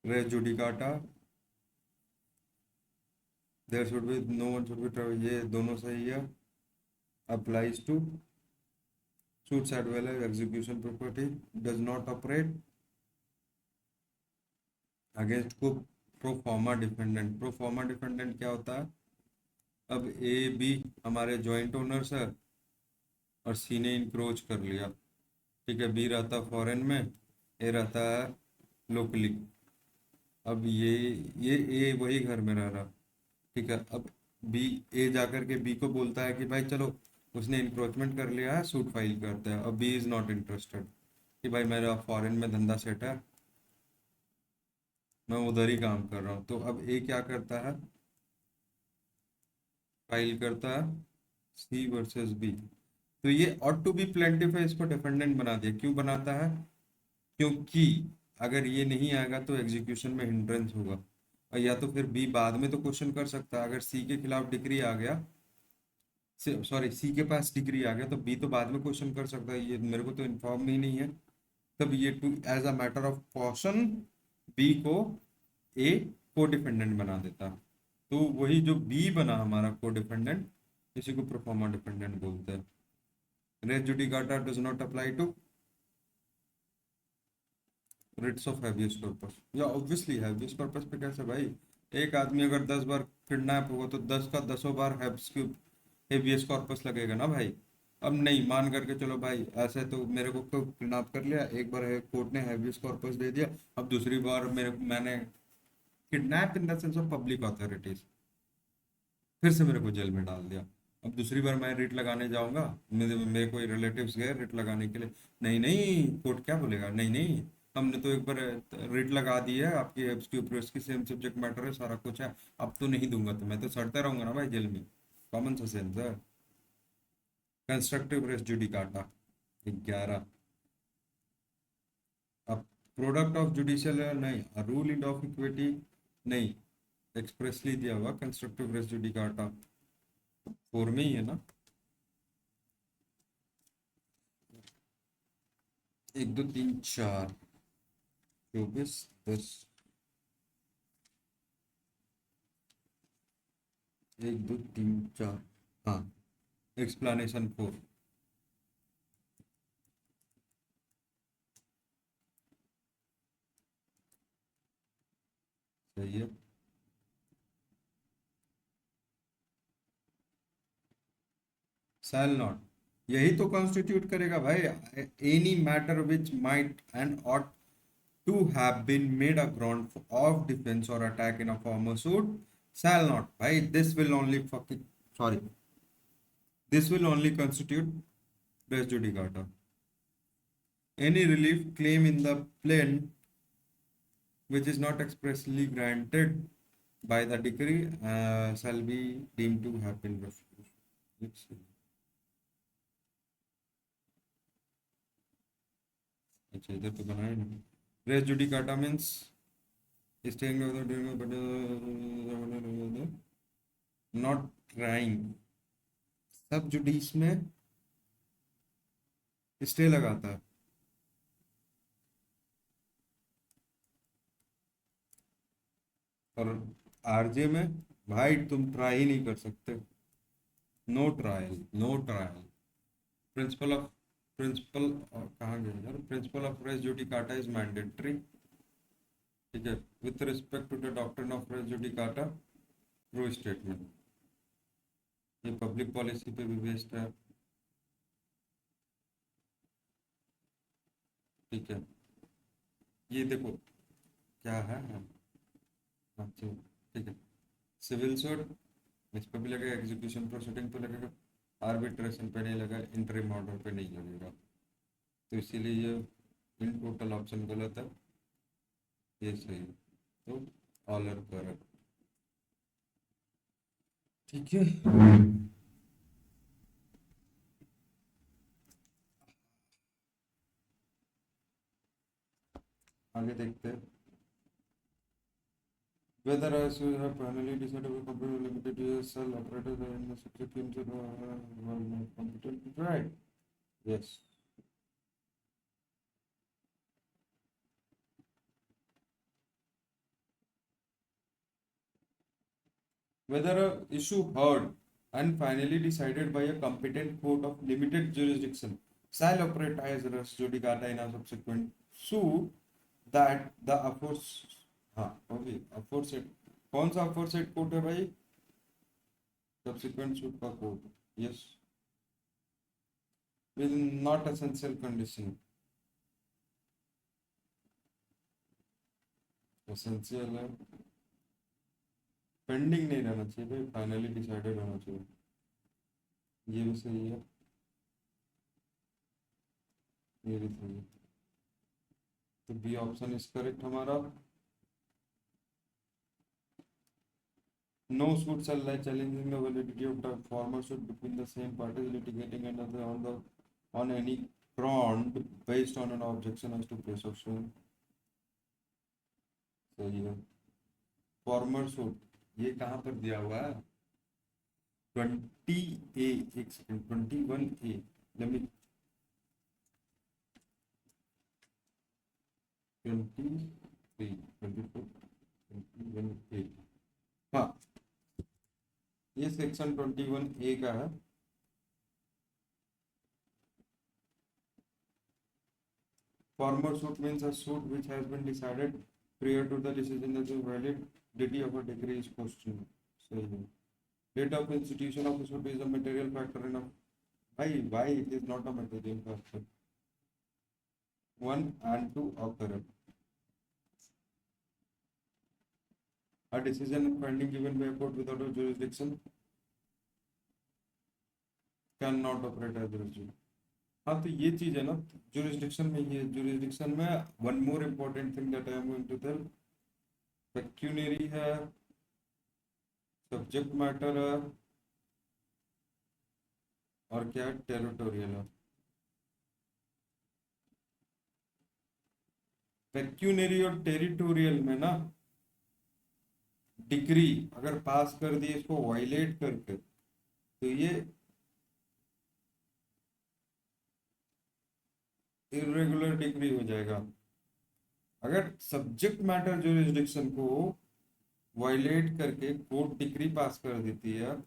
Res judicata, there should be no one should be, ये दोनों सही है। Applies to suits at well as execution property, does not operate against को प्रो फॉर्मा डिफेंडेंट। प्रो फॉर्मा डिफेंडेंट क्या होता है? अब ए बी हमारे जॉइंट ओनर्स है और सी ने इंक्रोच कर लिया। ठीक है, बी रहता फॉरेन में, ए रहता है लोकली। अब ये ए वही घर में रह रहा। ठीक है, अब बी, ए जाकर के बी को बोलता है कि भाई चलो उसने इंक्रोचमेंट कर लिया है, सूट फाइल करते हैं। अब बी इज नॉट इंटरेस्टेड कि भाई मेरा फॉरेन में धंधा सेट है, मैं उधर ही काम कर रहा हूँ। तो अब ए क्या करता है? फाइल करता है सी वर्सेस बी। तो ये ऑट टू बी प्लेंटिफ है, इसको डिफेंडेंट बना दिया। क्यों बनाता है? क्योंकि अगर ये नहीं आएगा तो एग्जीक्यूशन में हिंड्रेंस होगा, और या तो फिर बी बाद में तो क्वेश्चन कर सकता है। अगर सी के खिलाफ डिग्री आ गया, सॉरी सी के पास डिग्री आ गया, तो बी तो बाद में क्वेश्चन कर सकता है, ये मेरे को तो इन्फॉर्म ही नहीं है। तब ये to as a matter of caution B को ए को डिपेंडेंट बना देता। तो वही जो बी बना हमारा को डिपेंडेंट, इसी को प्रोफॉर्मा डिपेंडेंट बोलते हैं। Res judicata does not apply to writs of habeas corpus. या ऑब्वियसली हैबियस कॉर्पस पे कैसे भाई? एक आदमी अगर 10 बार किडनैप होगा तो 10 का 10 बार हेबियस कॉर्पस लगेगा ना भाई। अब नहीं मान करके चलो भाई, ऐसे तो मेरे को किडनैप कर लिया एक बार, कोर्ट ने हैबियस कॉर्पस दे दिया। अब दूसरी बार मैंने kidnap in the sense of public authorities, फिर से मेरे को जेल में डाल दिया। अब दूसरी बार मैं रिट लगाने जाऊंगा, मेरे कोई रिलेटिव्स गए रिट लगाने के लिए, नहीं नहीं कोर्ट क्या बोलेगा, नहीं नहीं हमने तो एक बार रिट लगा दी है आपकी एब्स के ऊपर, इसकी सेम सब्जेक्ट मैटर है सारा कुछ है, अब तो नहीं दूंगा, तो मैं तो सड़ता रहूंगा ना भाई जेल में। कॉमन सा सेंस है। Constructive res judicata 11। अब प्रोडक्ट ऑफ जुडिशियल नहीं, रूल इन ऑफ इक्विटी नहीं, एक्सप्रेसली दिया हुआ कंस्ट्रक्टिव रेस जुडिकाटा 4 में ही है ना। 1 2 3 4, 24 10, 1 2 3 4, हाँ, एक्सप्लेनेशन 4 सही है। शैल नॉट, यही तो कॉन्स्टिट्यूट करेगा भाई। Any matter which might and ought to have been made a ground of defense or attack in a former suit shall not, bhai this will only fucking, sorry, this will only constitute res judicata. Any relief claim in the plaint which is not expressly granted by the decree shall be deemed to have been refused. अच्छा इधर तो बनाए ना। res judicata means staying of the doing but not trying। सब जुडिस में stay लगाता है, और आरजे में भाई तुम ट्राई ही नहीं कर सकते। No trial, no trial. Principle of principle कहाँ गए यार, principle of res judicata is mandatory. ठीक है, with respect to the doctrine of res judicata pro statement, ये पब्लिक पॉलिसी पे भी बेस्ड है। ठीक है, ये देखो क्या है। अच्छा ठीक है, सिविल सूट, इस पे भी लगेगा, एग्जीक्यूशन प्रोसीडिंग पे लगेगा, आर्बिट्रेशन पे नहीं लगा, इंटरिम ऑर्डर पे नहीं लगेगा। तो इसीलिए ये इन टोटल ऑप्शन गलत है, ये सही है। तो ऑल आर करेक्ट। ठीक है। आगे देखते हैं। Whether as you have finally decided to completely limited USL operators in the subject into the not competent, right? Yes. Whether a issue heard and finally decided by a competent court of limited jurisdiction shall operate as res judicata in a subsequent suit that the aforesaid, हाँ okay, aforesaid, कौन सा aforesaid court है भाई? Subsequent suit का court, yes, with not essential condition, essential है, pending नहीं रहना चाहिए भाई, फाइनली डिसाइडेड होना चाहिए, ये भी सही है, ये भी सही है। तो बी ऑप्शन इज करेक्ट हमारा। No suit shall lie challenging the validity of the former suit between the same parties litigating another on any ground based on an objection as to presumption। सही है। Farmer suit ये कहाँ पर दिया हुआ है? 20A, एक second, 21A, let me, 23, 24, 21A, हाँ, ये सेक्शन 21A का है। Former suit means a suit which has been decided prior to the decision that the validity of a decree is questioned। सही है। Date of institution of a suit is a material factor in a, why it is not a material factor? 1 and 2 are correct. A decision pending given by a court without a jurisdiction cannot operate as jurisdiction। हाँ तो ये चीज है ना, jurisdiction में, ये jurisdiction में one more important thing that I am going to tell, pecuniary है, subject matter है, और क्या है, टेरिटोरियल है। पेक्यूनरी और टेरिटोरियल में ना, डिग्री अगर पास कर दी इसको वायलेट करके, तो ये इरेगुलर डिग्री हो जाएगा। अगर सब्जेक्ट मैटर जुरिस्डिक्शन को वायलेट करके कोर्ट डिग्री पास कर देती है,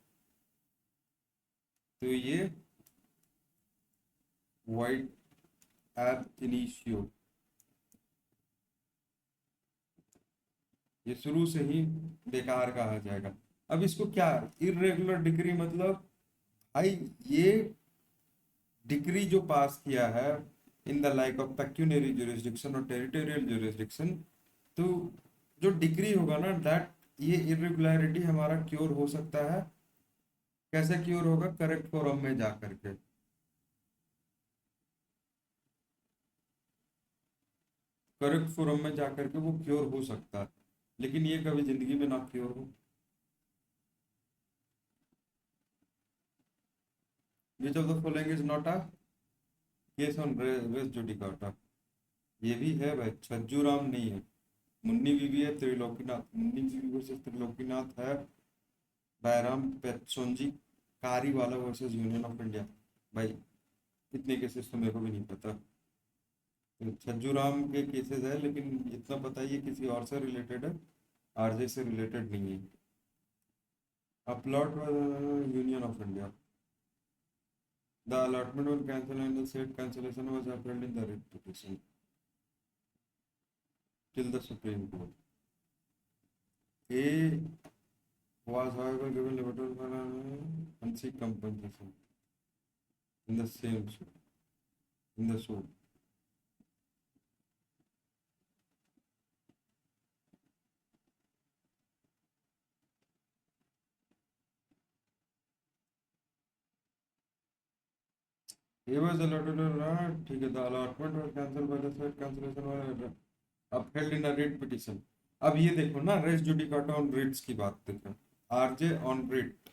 तो ये वाइट एब इनिशियो, ये शुरू से ही बेकार कहा जाएगा। अब इसको क्या, इरेगुलर डिग्री मतलब, भाई ये डिग्री जो पास किया है in the like of pecuniary jurisdiction और टेरिटोरियल जुरिस्डिक्शन, तो जो डिग्री होगा ना, दैट ये इरेगुलरिटी हमारा क्योर हो सकता है। कैसे क्योर होगा? करेक्ट फोरम में जा करके। करेक्ट फोरम में जा करके वो क्योर हो सकता है, लेकिन ये कभी जिंदगी में ना क्योर हो। Which of the following is not a case on res judicata? ये भी है भाई, छज्जू राम नहीं है, मुन्नी बीवी है, त्रिलोकीनाथ, मुन्नी बीवी वर्सेस त्रिलोकीनाथ है, बैराम पेट्सोंजी कारी वाला वर्सेस यूनियन ऑफ इंडिया। भाई इतने केसेस तो मेरे को भी नहीं पता। तो छज्जू राम के केसेस है, लेकिन इतना पता है ये किसी और से रिलेटेड है, आरजे से रिलेटेड नहीं है। अपलॉट union of India, the allotment one cancel and the set cancellation was appealed in the writ petition till the Supreme Court. A was however given limited for and seek compensation in the same suit, in the suit। He was allotted, ठीक है, the allotment was cancelled by the said cancellation was upheld in a writ petition. अब ये देखो ना, race judicata on Ritz की बात देखो, RJ on writ,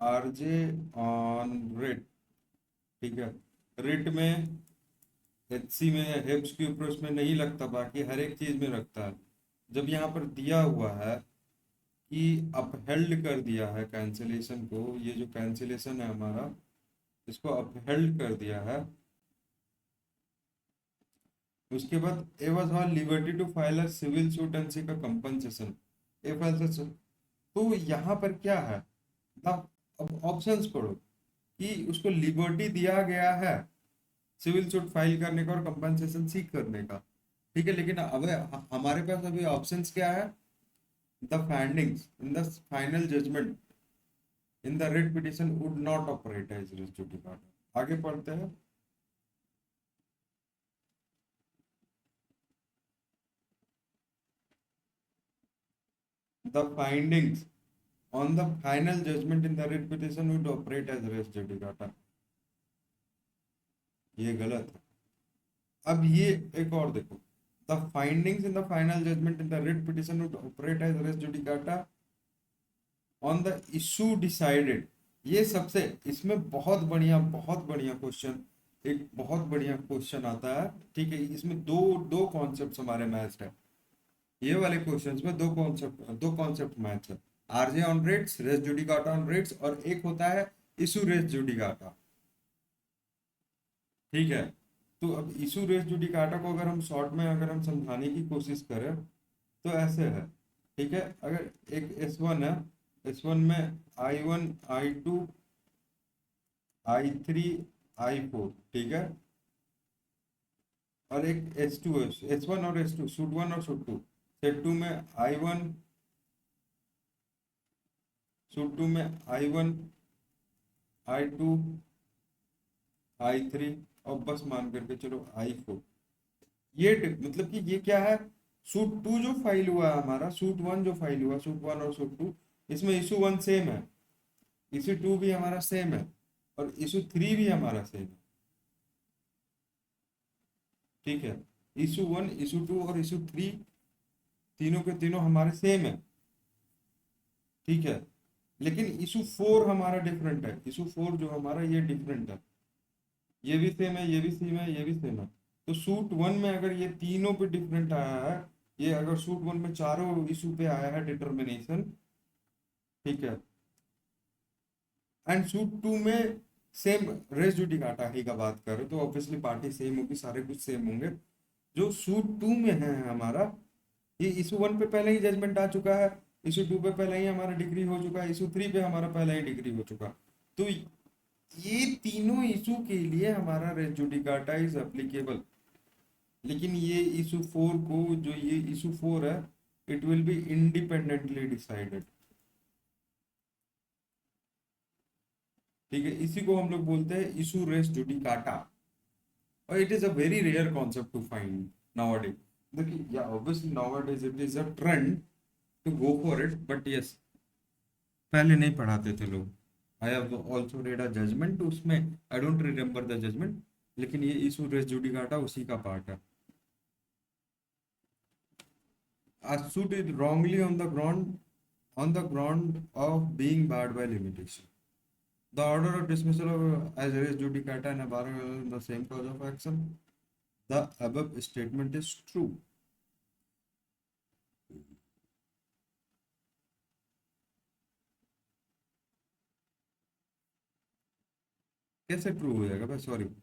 RJ on writ, ठीक है। रिट में, एचसी में, हेब्स क्यूप्रस में नहीं लगता, बाकी हर एक चीज में लगता है। जब यहाँ पर दिया हुआ है कि अपहेल्ड कर दिया है कैंसिलेशन को, ये जो कैंसिलेशन है हमारा, इसको अपहेल्ड कर दिया है, उसके बाद A was on liberty to file a civil suit and seek a compensation, A files. तो यहाँ पर क्या है, अब ऑप्शंस पढ़ो कि उसको लिबर्टी दिया गया है सिविल सूट फाइल करने का और कंपनसेशन सीक करने का, ठीक है। लेकिन अब हमारे पास अभी ऑप्शंस क्या है, the findings in the final judgment in the writ petition would not operate as res judicata. आगे पढ़ते हैं। The findings on the final judgment in the writ petition would operate as res judicata, ये गलत है। अब ये एक और देखो, the findings in the final judgment in the writ petition would operate as res judicata on the issue decided। ये सबसे, इसमें बहुत बढ़िया क्वेश्चन, एक बहुत बढ़िया क्वेश्चन आता है, ठीक है। इसमें दो दो कॉन्सेप्ट हमारे मैच है, ये वाले क्वेश्चंस में दो कॉन्सेप्ट मैच है, RJ on writs, res judicata on writs, और एक होता है इशू रेस जुडिकाटा, ठीक है। तो अब इशू रेस जुडिकाटा को अगर हम शॉर्ट में अगर हम समझाने की कोशिश करें तो ऐसे है, ठीक है। अगर एक S1 है, S1 में I1 I2 I3 I4, ठीक है। और एक S2 है, S1 और S2, सूट 1 और सूट 2, सेट 2 में I1, सूट 2 में I1 I2 I3, और बस मान करके चलो I4। ये मतलब कि ये क्या है, सूट 2 जो फाइल हुआ है हमारा, सूट 1 जो फाइल हुआ, सूट 1 और सूट 2, इसमें इशू 1 सेम है, इशू 2 भी हमारा सेम है, और इशू 3 भी हमारा सेम है, ठीक है। इशू 1, इशू 2 और इशू 3 तीनों के तीनों हमारे सेम है, ठीक है। लेकिन इशू 4 हमारा डिफरेंट है, इशू 4 जो हमारा ये डिफरेंट है, ये भी सेम है, ये भी सेम है, ये भी सेम है। तो सूट 1 में अगर ये तीनों पे डिफरेंट आया है, ये अगर सूट 1 में चारों इशू पे आया है डिटर्मिनेशन, ठीक है, एंड सूट 2 में सेम रेस जुडिकाटा ही का बात करें तो ऑब्वियसली पार्टी सेम होगी, सारे कुछ सेम होंगे। जो सूट 2 में है हमारा, ये इशू 1 पे पहले ही जजमेंट आ चुका है, इशू 2 पे पहले ही हमारा डिग्री हो चुका है, इशू 3 पे हमारा पहले ही डिग्री हो चुका। तो ये तीनों इशू के लिए हमारा रेस जुडिकाटा इज एप्लीकेबल। लेकिन ये इशू 4 को, जो ये इशू 4 है, it will be independently decided, ठीक है। इसी को हम लोग बोलते हैं इशू रेस जुडिकाटा, और it is a very rare concept to find nowadays. देखिए, या obviously nowadays it is a trend to go for it, but yes, पहले नहीं पढ़ाते थे लोग। I have also read a judgment, उसमें I don't remember the judgment, लेकिन ये इशू रेस जुडिकाटा उसी का पार्ट है। A suit is wrongly on the ground of being barred by limitation. The order of dismissal of as res judicata and a bar in the same cause of action. The above statement is true. कैसे true हो जाएगा भाई, sorry.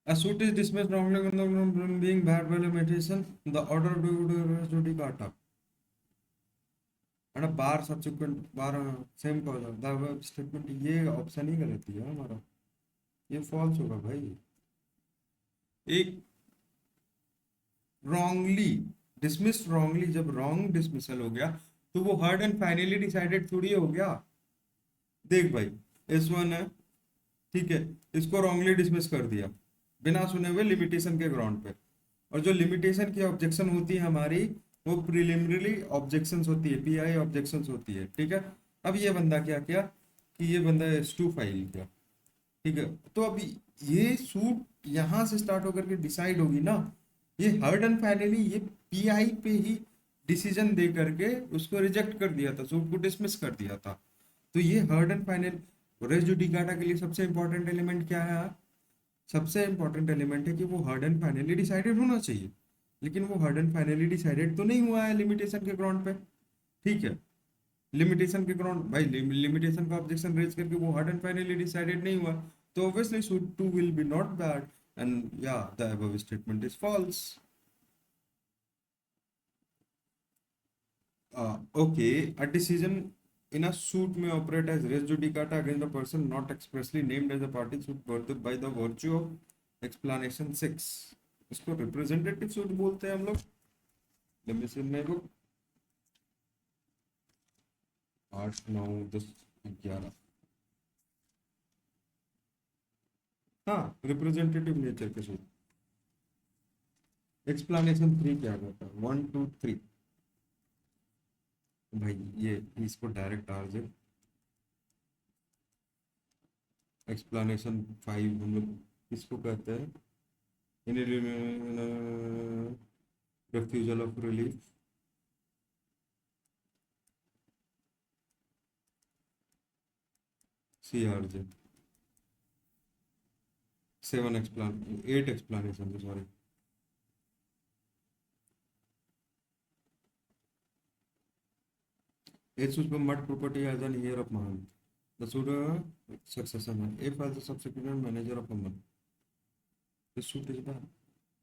A suit is dismissed wrongly on the ground of being barred by limitation. The order of res judicata and a bar subsequent bar same cause of the above statement, ये option ही गलत है हमारा, ये false होगा भाई। एक wrongly dismiss, wrongly जब wrong dismissal हो गया तो वो हर्ड एंड फाइनली डिसाइडेड थोड़ी हो गया। देख भाई, S1 है, ठीक है, इसको रॉन्गली डिसमिस कर दिया बिना सुने हुए लिमिटेशन के ग्राउंड पे, और जो लिमिटेशन की ऑब्जेक्शन होती है हमारी, वो प्रिलिमिनरी ऑब्जेक्शंस होती है, पीआई ऑब्जेक्शंस होती है, ठीक है। अब ये बंदा क्या किया कि ये बंदा S2 फाइल किया, ठीक है। तो अभी ये सूट यहाँ से स्टार्ट होकर के डिसाइड होगी ना, ये हर्ड एंड फाइनली ये पीआई पे ही डिसीजन दे करके उसको रिजेक्ट कर दिया था, सूट को डिसमिस कर दिया था। तो ये heard and final res judicata के लिए सबसे इंपॉर्टेंट एलिमेंट क्या है? सबसे इंपॉर्टेंट एलिमेंट है कि वो हर्ड एंड फाइनली डिसाइडेड होना चाहिए, लेकिन वो हर्ड एंड फाइनली डिसाइडेड तो नहीं हुआ है लिमिटेशन के ग्राउंड पे, ठीक है। लिमिटेशन के ग्राउंड भाई, लिमिटेशन का ऑब्जेक्शन रेज करके वो हार्ड एंड फाइनली डिसाइडेड नहीं हुआ, तो obviously suit 2 will be not bad and या the above statement is false. Okay, a decision in a suit may operate as res judicata against the person not expressly named as a party suit by the virtue of explanation 6। इसको representative suit बोलते हैं हम लोग। Let me see my book। 8 9 10 11। हाँ, representative nature के suit. Explanation 3 क्या करता है? 1 2 3 भाई, ये इसको डायरेक्ट आरजे। एक्सप्लेनेशन 5 हम लोग किसको कहते हैं? refusal of relief। CRJ 7 explan 8 explanation, sorry। It should be mud property as an heir of Mahan। The suit succession है if as a subsequent manager of Mahan the suit is bad।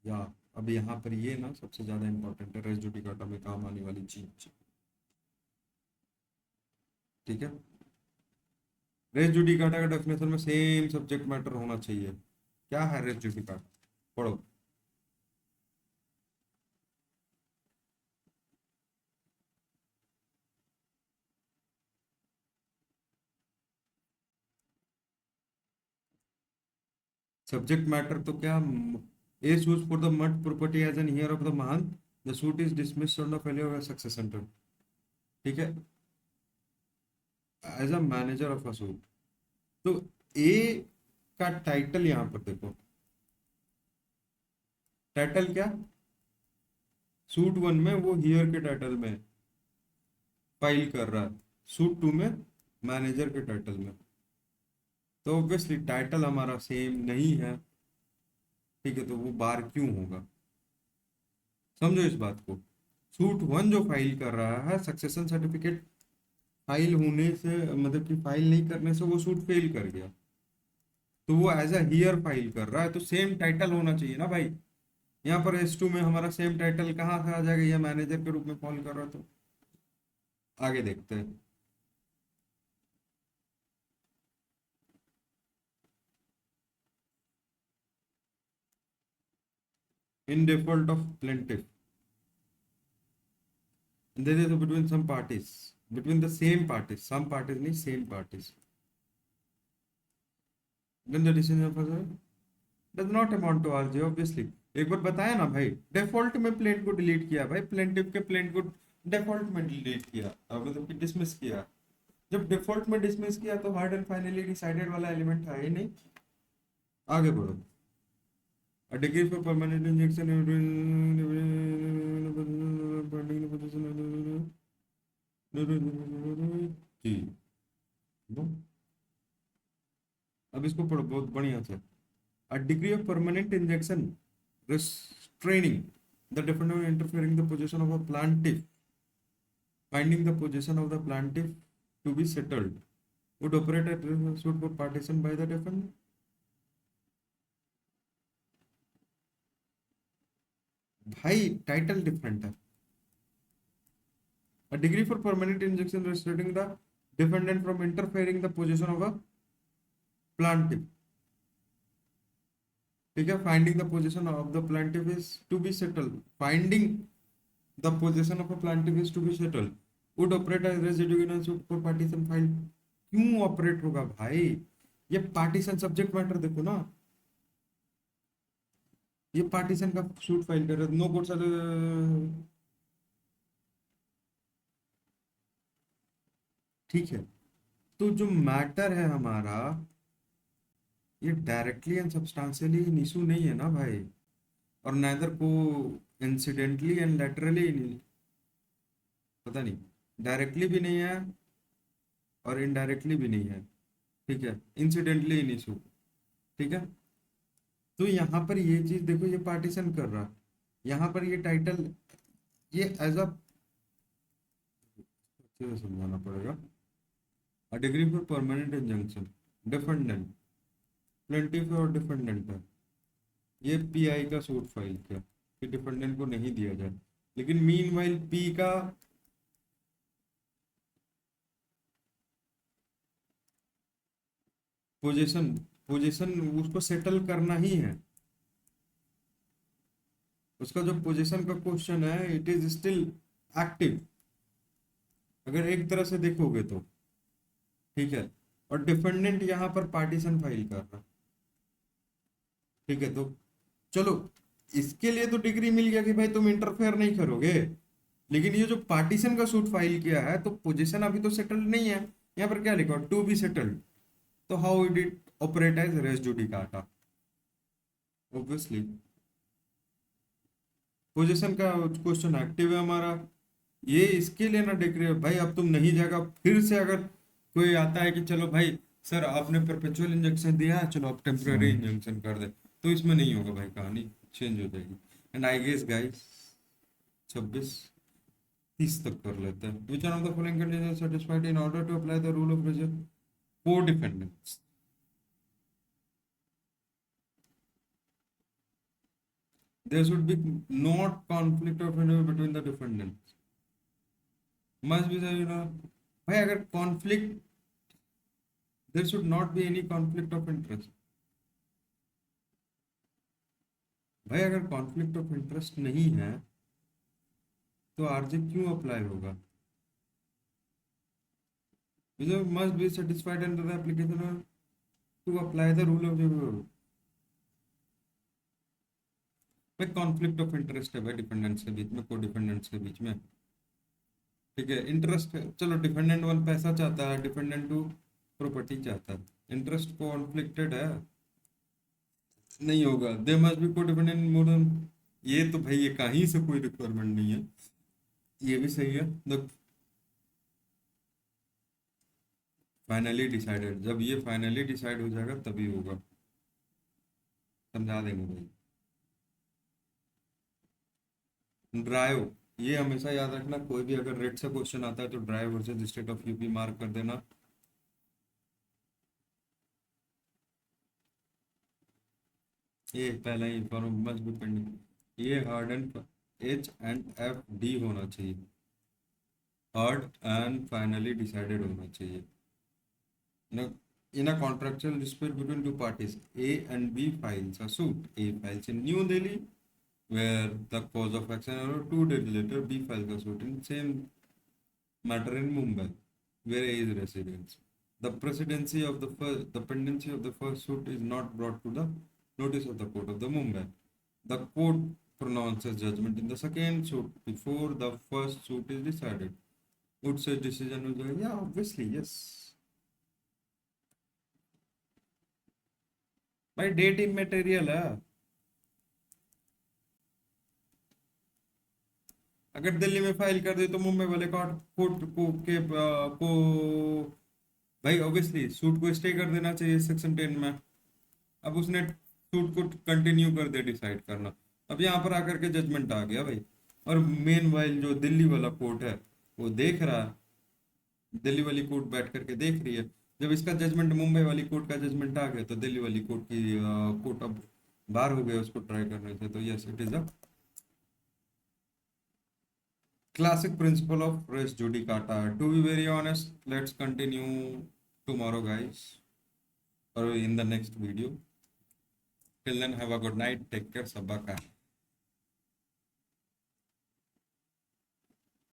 या अब यहाँ पर ये ना सबसे ज्यादा important है, रेस जुडिकाटा में काम आने वाली चीज, ठीक है। रेस जुडिकाटा का डेफिनेशन में सेम सब्जेक्ट मैटर होना चाहिए। क्या है रेस जुडिकाटा? पढ़ो। सब्जेक्ट मैटर तो क्या, A sues for the mud property as an heir of the Mahan, the suit is dismissed on the failure of succession, ठीक है, as a manager of a suit. तो ए का title यहाँ पर देखो, टाइटल क्या, सूट 1 में वो हियर के टाइटल में फाइल कर रहा है, सूट 2 में मैनेजर के टाइटल में, तो ऑब्वियसली टाइटल हमारा सेम नहीं है, ठीक है। तो वो बार क्यों होगा? समझो इस बात को। सूट 1 जो फाइल कर रहा है, सक्सेशन सर्टिफिकेट फाइल होने से मतलब कि फाइल नहीं करने से वो सूट फेल कर गया, तो वो एज अ हियर फाइल कर रहा है, तो सेम टाइटल होना चाहिए ना भाई। यहाँ पर S2 में हमारा सेम टाइटल कहाँ से आ जाएगा? ये मैनेजर के रूप में फॉल कर रहा है, तो आगे देखते हैं। In default of plaintiff there is between some parties, between the same parties, some parties नहीं, same parties, then the decision of does not amount to RJ obviously। एक बार बताया ना भाई, डिफॉल्ट में प्लेंट को डिलीट किया भाई, प्लेंटिफ के प्लेंट को डिफॉल्ट में डिलीट किया, मतलब कि डिसमिस किया। जब डिफॉल्ट में डिसमिस किया तो हार्ड एंड फाइनली डिसाइडेड वाला एलिमेंट था ही नहीं। आगे बढ़ो। A degree for permanent injection जी, अब इसको पढ़ो बहुत बढ़िया से। A degree of permanent injection restraining the defendant interfering the position of a plaintiff, finding the position of the plaintiff to be settled, would operate as suit for partition by the defendant। भाई title different है। A degree for permanent injection restraining the defendant from interfering the position of a plaintiff, ठीक है। Finding the position of the plaintiff is to be settle, finding the position of a plaintiff is to be settle, would operate as residue in suit for partition file. क्यों operate होगा भाई? ये partition subject matter देखो ना, ये partition का suit file कर रहे, नो कोर्ट ठीक है, तो जो मैटर है हमारा, ये directly and substantially in issue नहीं है ना भाई, और नाइदर को इंसिडेंटली एंड लेटरली नहीं, पता नहीं, डायरेक्टली भी नहीं है और इनडायरेक्टली भी नहीं है। ठीक है, इंसिडेंटली इन इशू। ठीक है, तो यहाँ पर ये चीज देखो, ये पार्टीशन कर रहा, यहाँ पर ये टाइटल, ये एज अ, अच्छे से समझाना पड़ेगा। A degree for permanent injunction, defendant, plaintiff और डिफेंडेंट है, ये पीआई का सूट फाइल किया कि डिफेंडेंट को नहीं दिया जाए, लेकिन मीनवाइल पी का पोजीशन, पोजीशन उसको सेटल करना ही है। उसका जो पोजीशन का क्वेश्चन है, इट इज स्टिल एक्टिव, अगर एक तरह से देखोगे तो। ठीक है, और डिफेंडेंट यहाँ पर पार्टीशन फाइल कर रहा। ठीक है, तो चलो, इसके लिए तो डिग्री मिल गया कि भाई तुम इंटरफेयर नहीं करोगे, लेकिन ये जो पार्टीशन का सूट फाइल किया है, तो पोजीशन अभी तो सेटल्ड नहीं है। यहाँ पर क्या लिखा, टू बी सेटल्ड, तो how it it operate as res judicata, obviously position का क्वेश्चन एक्टिव है हमारा। ये इसके लिए ना देख रहे हो भाई, अब तुम नहीं जाएगा, फिर से अगर कोई आता है कि चलो भाई सर आपने परपेचुअल इंजेक्शन दिया है, चलो आप टेम्पररी इंजेक्शन कर दे, तो इसमें नहीं होगा भाई, कहानी चेंज हो जाएगी। एंड आई गेस गाइस 26-30 तक कर लेते हैं। Which one of the following condition satisfied in order to apply the rule of razor for defendants? There should be not conflict of interest between the defendants. Must be the, you know, भाई अगर conflict, there should not be any conflict of interest. भाई अगर conflict of interest नहीं है, तो RJ क्यों apply होगा? Because must be satisfied under the application of, to apply the rule of the, भाई कॉन्फ्लिक्ट ऑफ इंटरेस्ट है भाई डिपेंडेंट्स के बीच में, को डिपेंडेंट्स के बीच में। ठीक है, इंटरेस्ट, चलो डिपेंडेंट वन पैसा चाहता है, डिपेंडेंट टू प्रॉपर्टी चाहता है, इंटरेस्ट कॉन्फ्लिक्टेड है, नहीं होगा। They must be codependent more than, ये तो भाई ये कहीं से कोई रिक्वायरमेंट नहीं है, ये भी सही है। द फाइनली डिसाइडेड, जब ये फाइनली डिसाइड हो जाएगा तभी होगा, समझा देंगे भाई। ड्राइव, ये हमेशा याद रखना, कोई भी अगर रेट से क्वेश्चन आता है तो drive versus state of UP mark कर देना। ये पहला ही फॉर्म मस्ट बी पेंडिंग, ये हार्ड एंड H&FD होना चाहिए, हार्ड एंड फाइनली डिसाइडेड होना चाहिए। In a contractual dispute between two parties, A and B files a suit. A files in New Delhi, where the cause of action, or 2 days later, B files a suit in same matter in Mumbai, where A is residence. The presidency of the first, the pendency of the first suit is not brought to the notice of the court of the Mumbai. The court pronounces judgment in the second suit before the first suit is decided. Would say decision हो जाएगा? Yeah, obviously, yes. भाई date immaterial है, अगर दिल्ली में file कर दे तो मुंबई वाले court court को भाई ऑब्वियसली सूट को स्टे कर देना चाहिए सेक्शन 10 में। अब उसने सूट को कंटिन्यू कर दे डिसाइड करना, अब यहाँ पर आकर के जजमेंट आ गया भाई, और मेन वाइल जो दिल्ली वाला कोर्ट है वो देख रहा है, दिल्ली वाली कोर्ट बैठ करके देख रही है। जब इसका जजमेंट, मुंबई वाली कोर्ट का जजमेंट आ गया, तो दिल्ली वाली कोर्ट की कोर्ट अब बाहर हो गया उसको ट्राई करने से। तो yes, it is a classic principle of res judicata. To be very honest, let's continue tomorrow, guys, or in the next video. Till then, have a good night. Take care. Sabaka.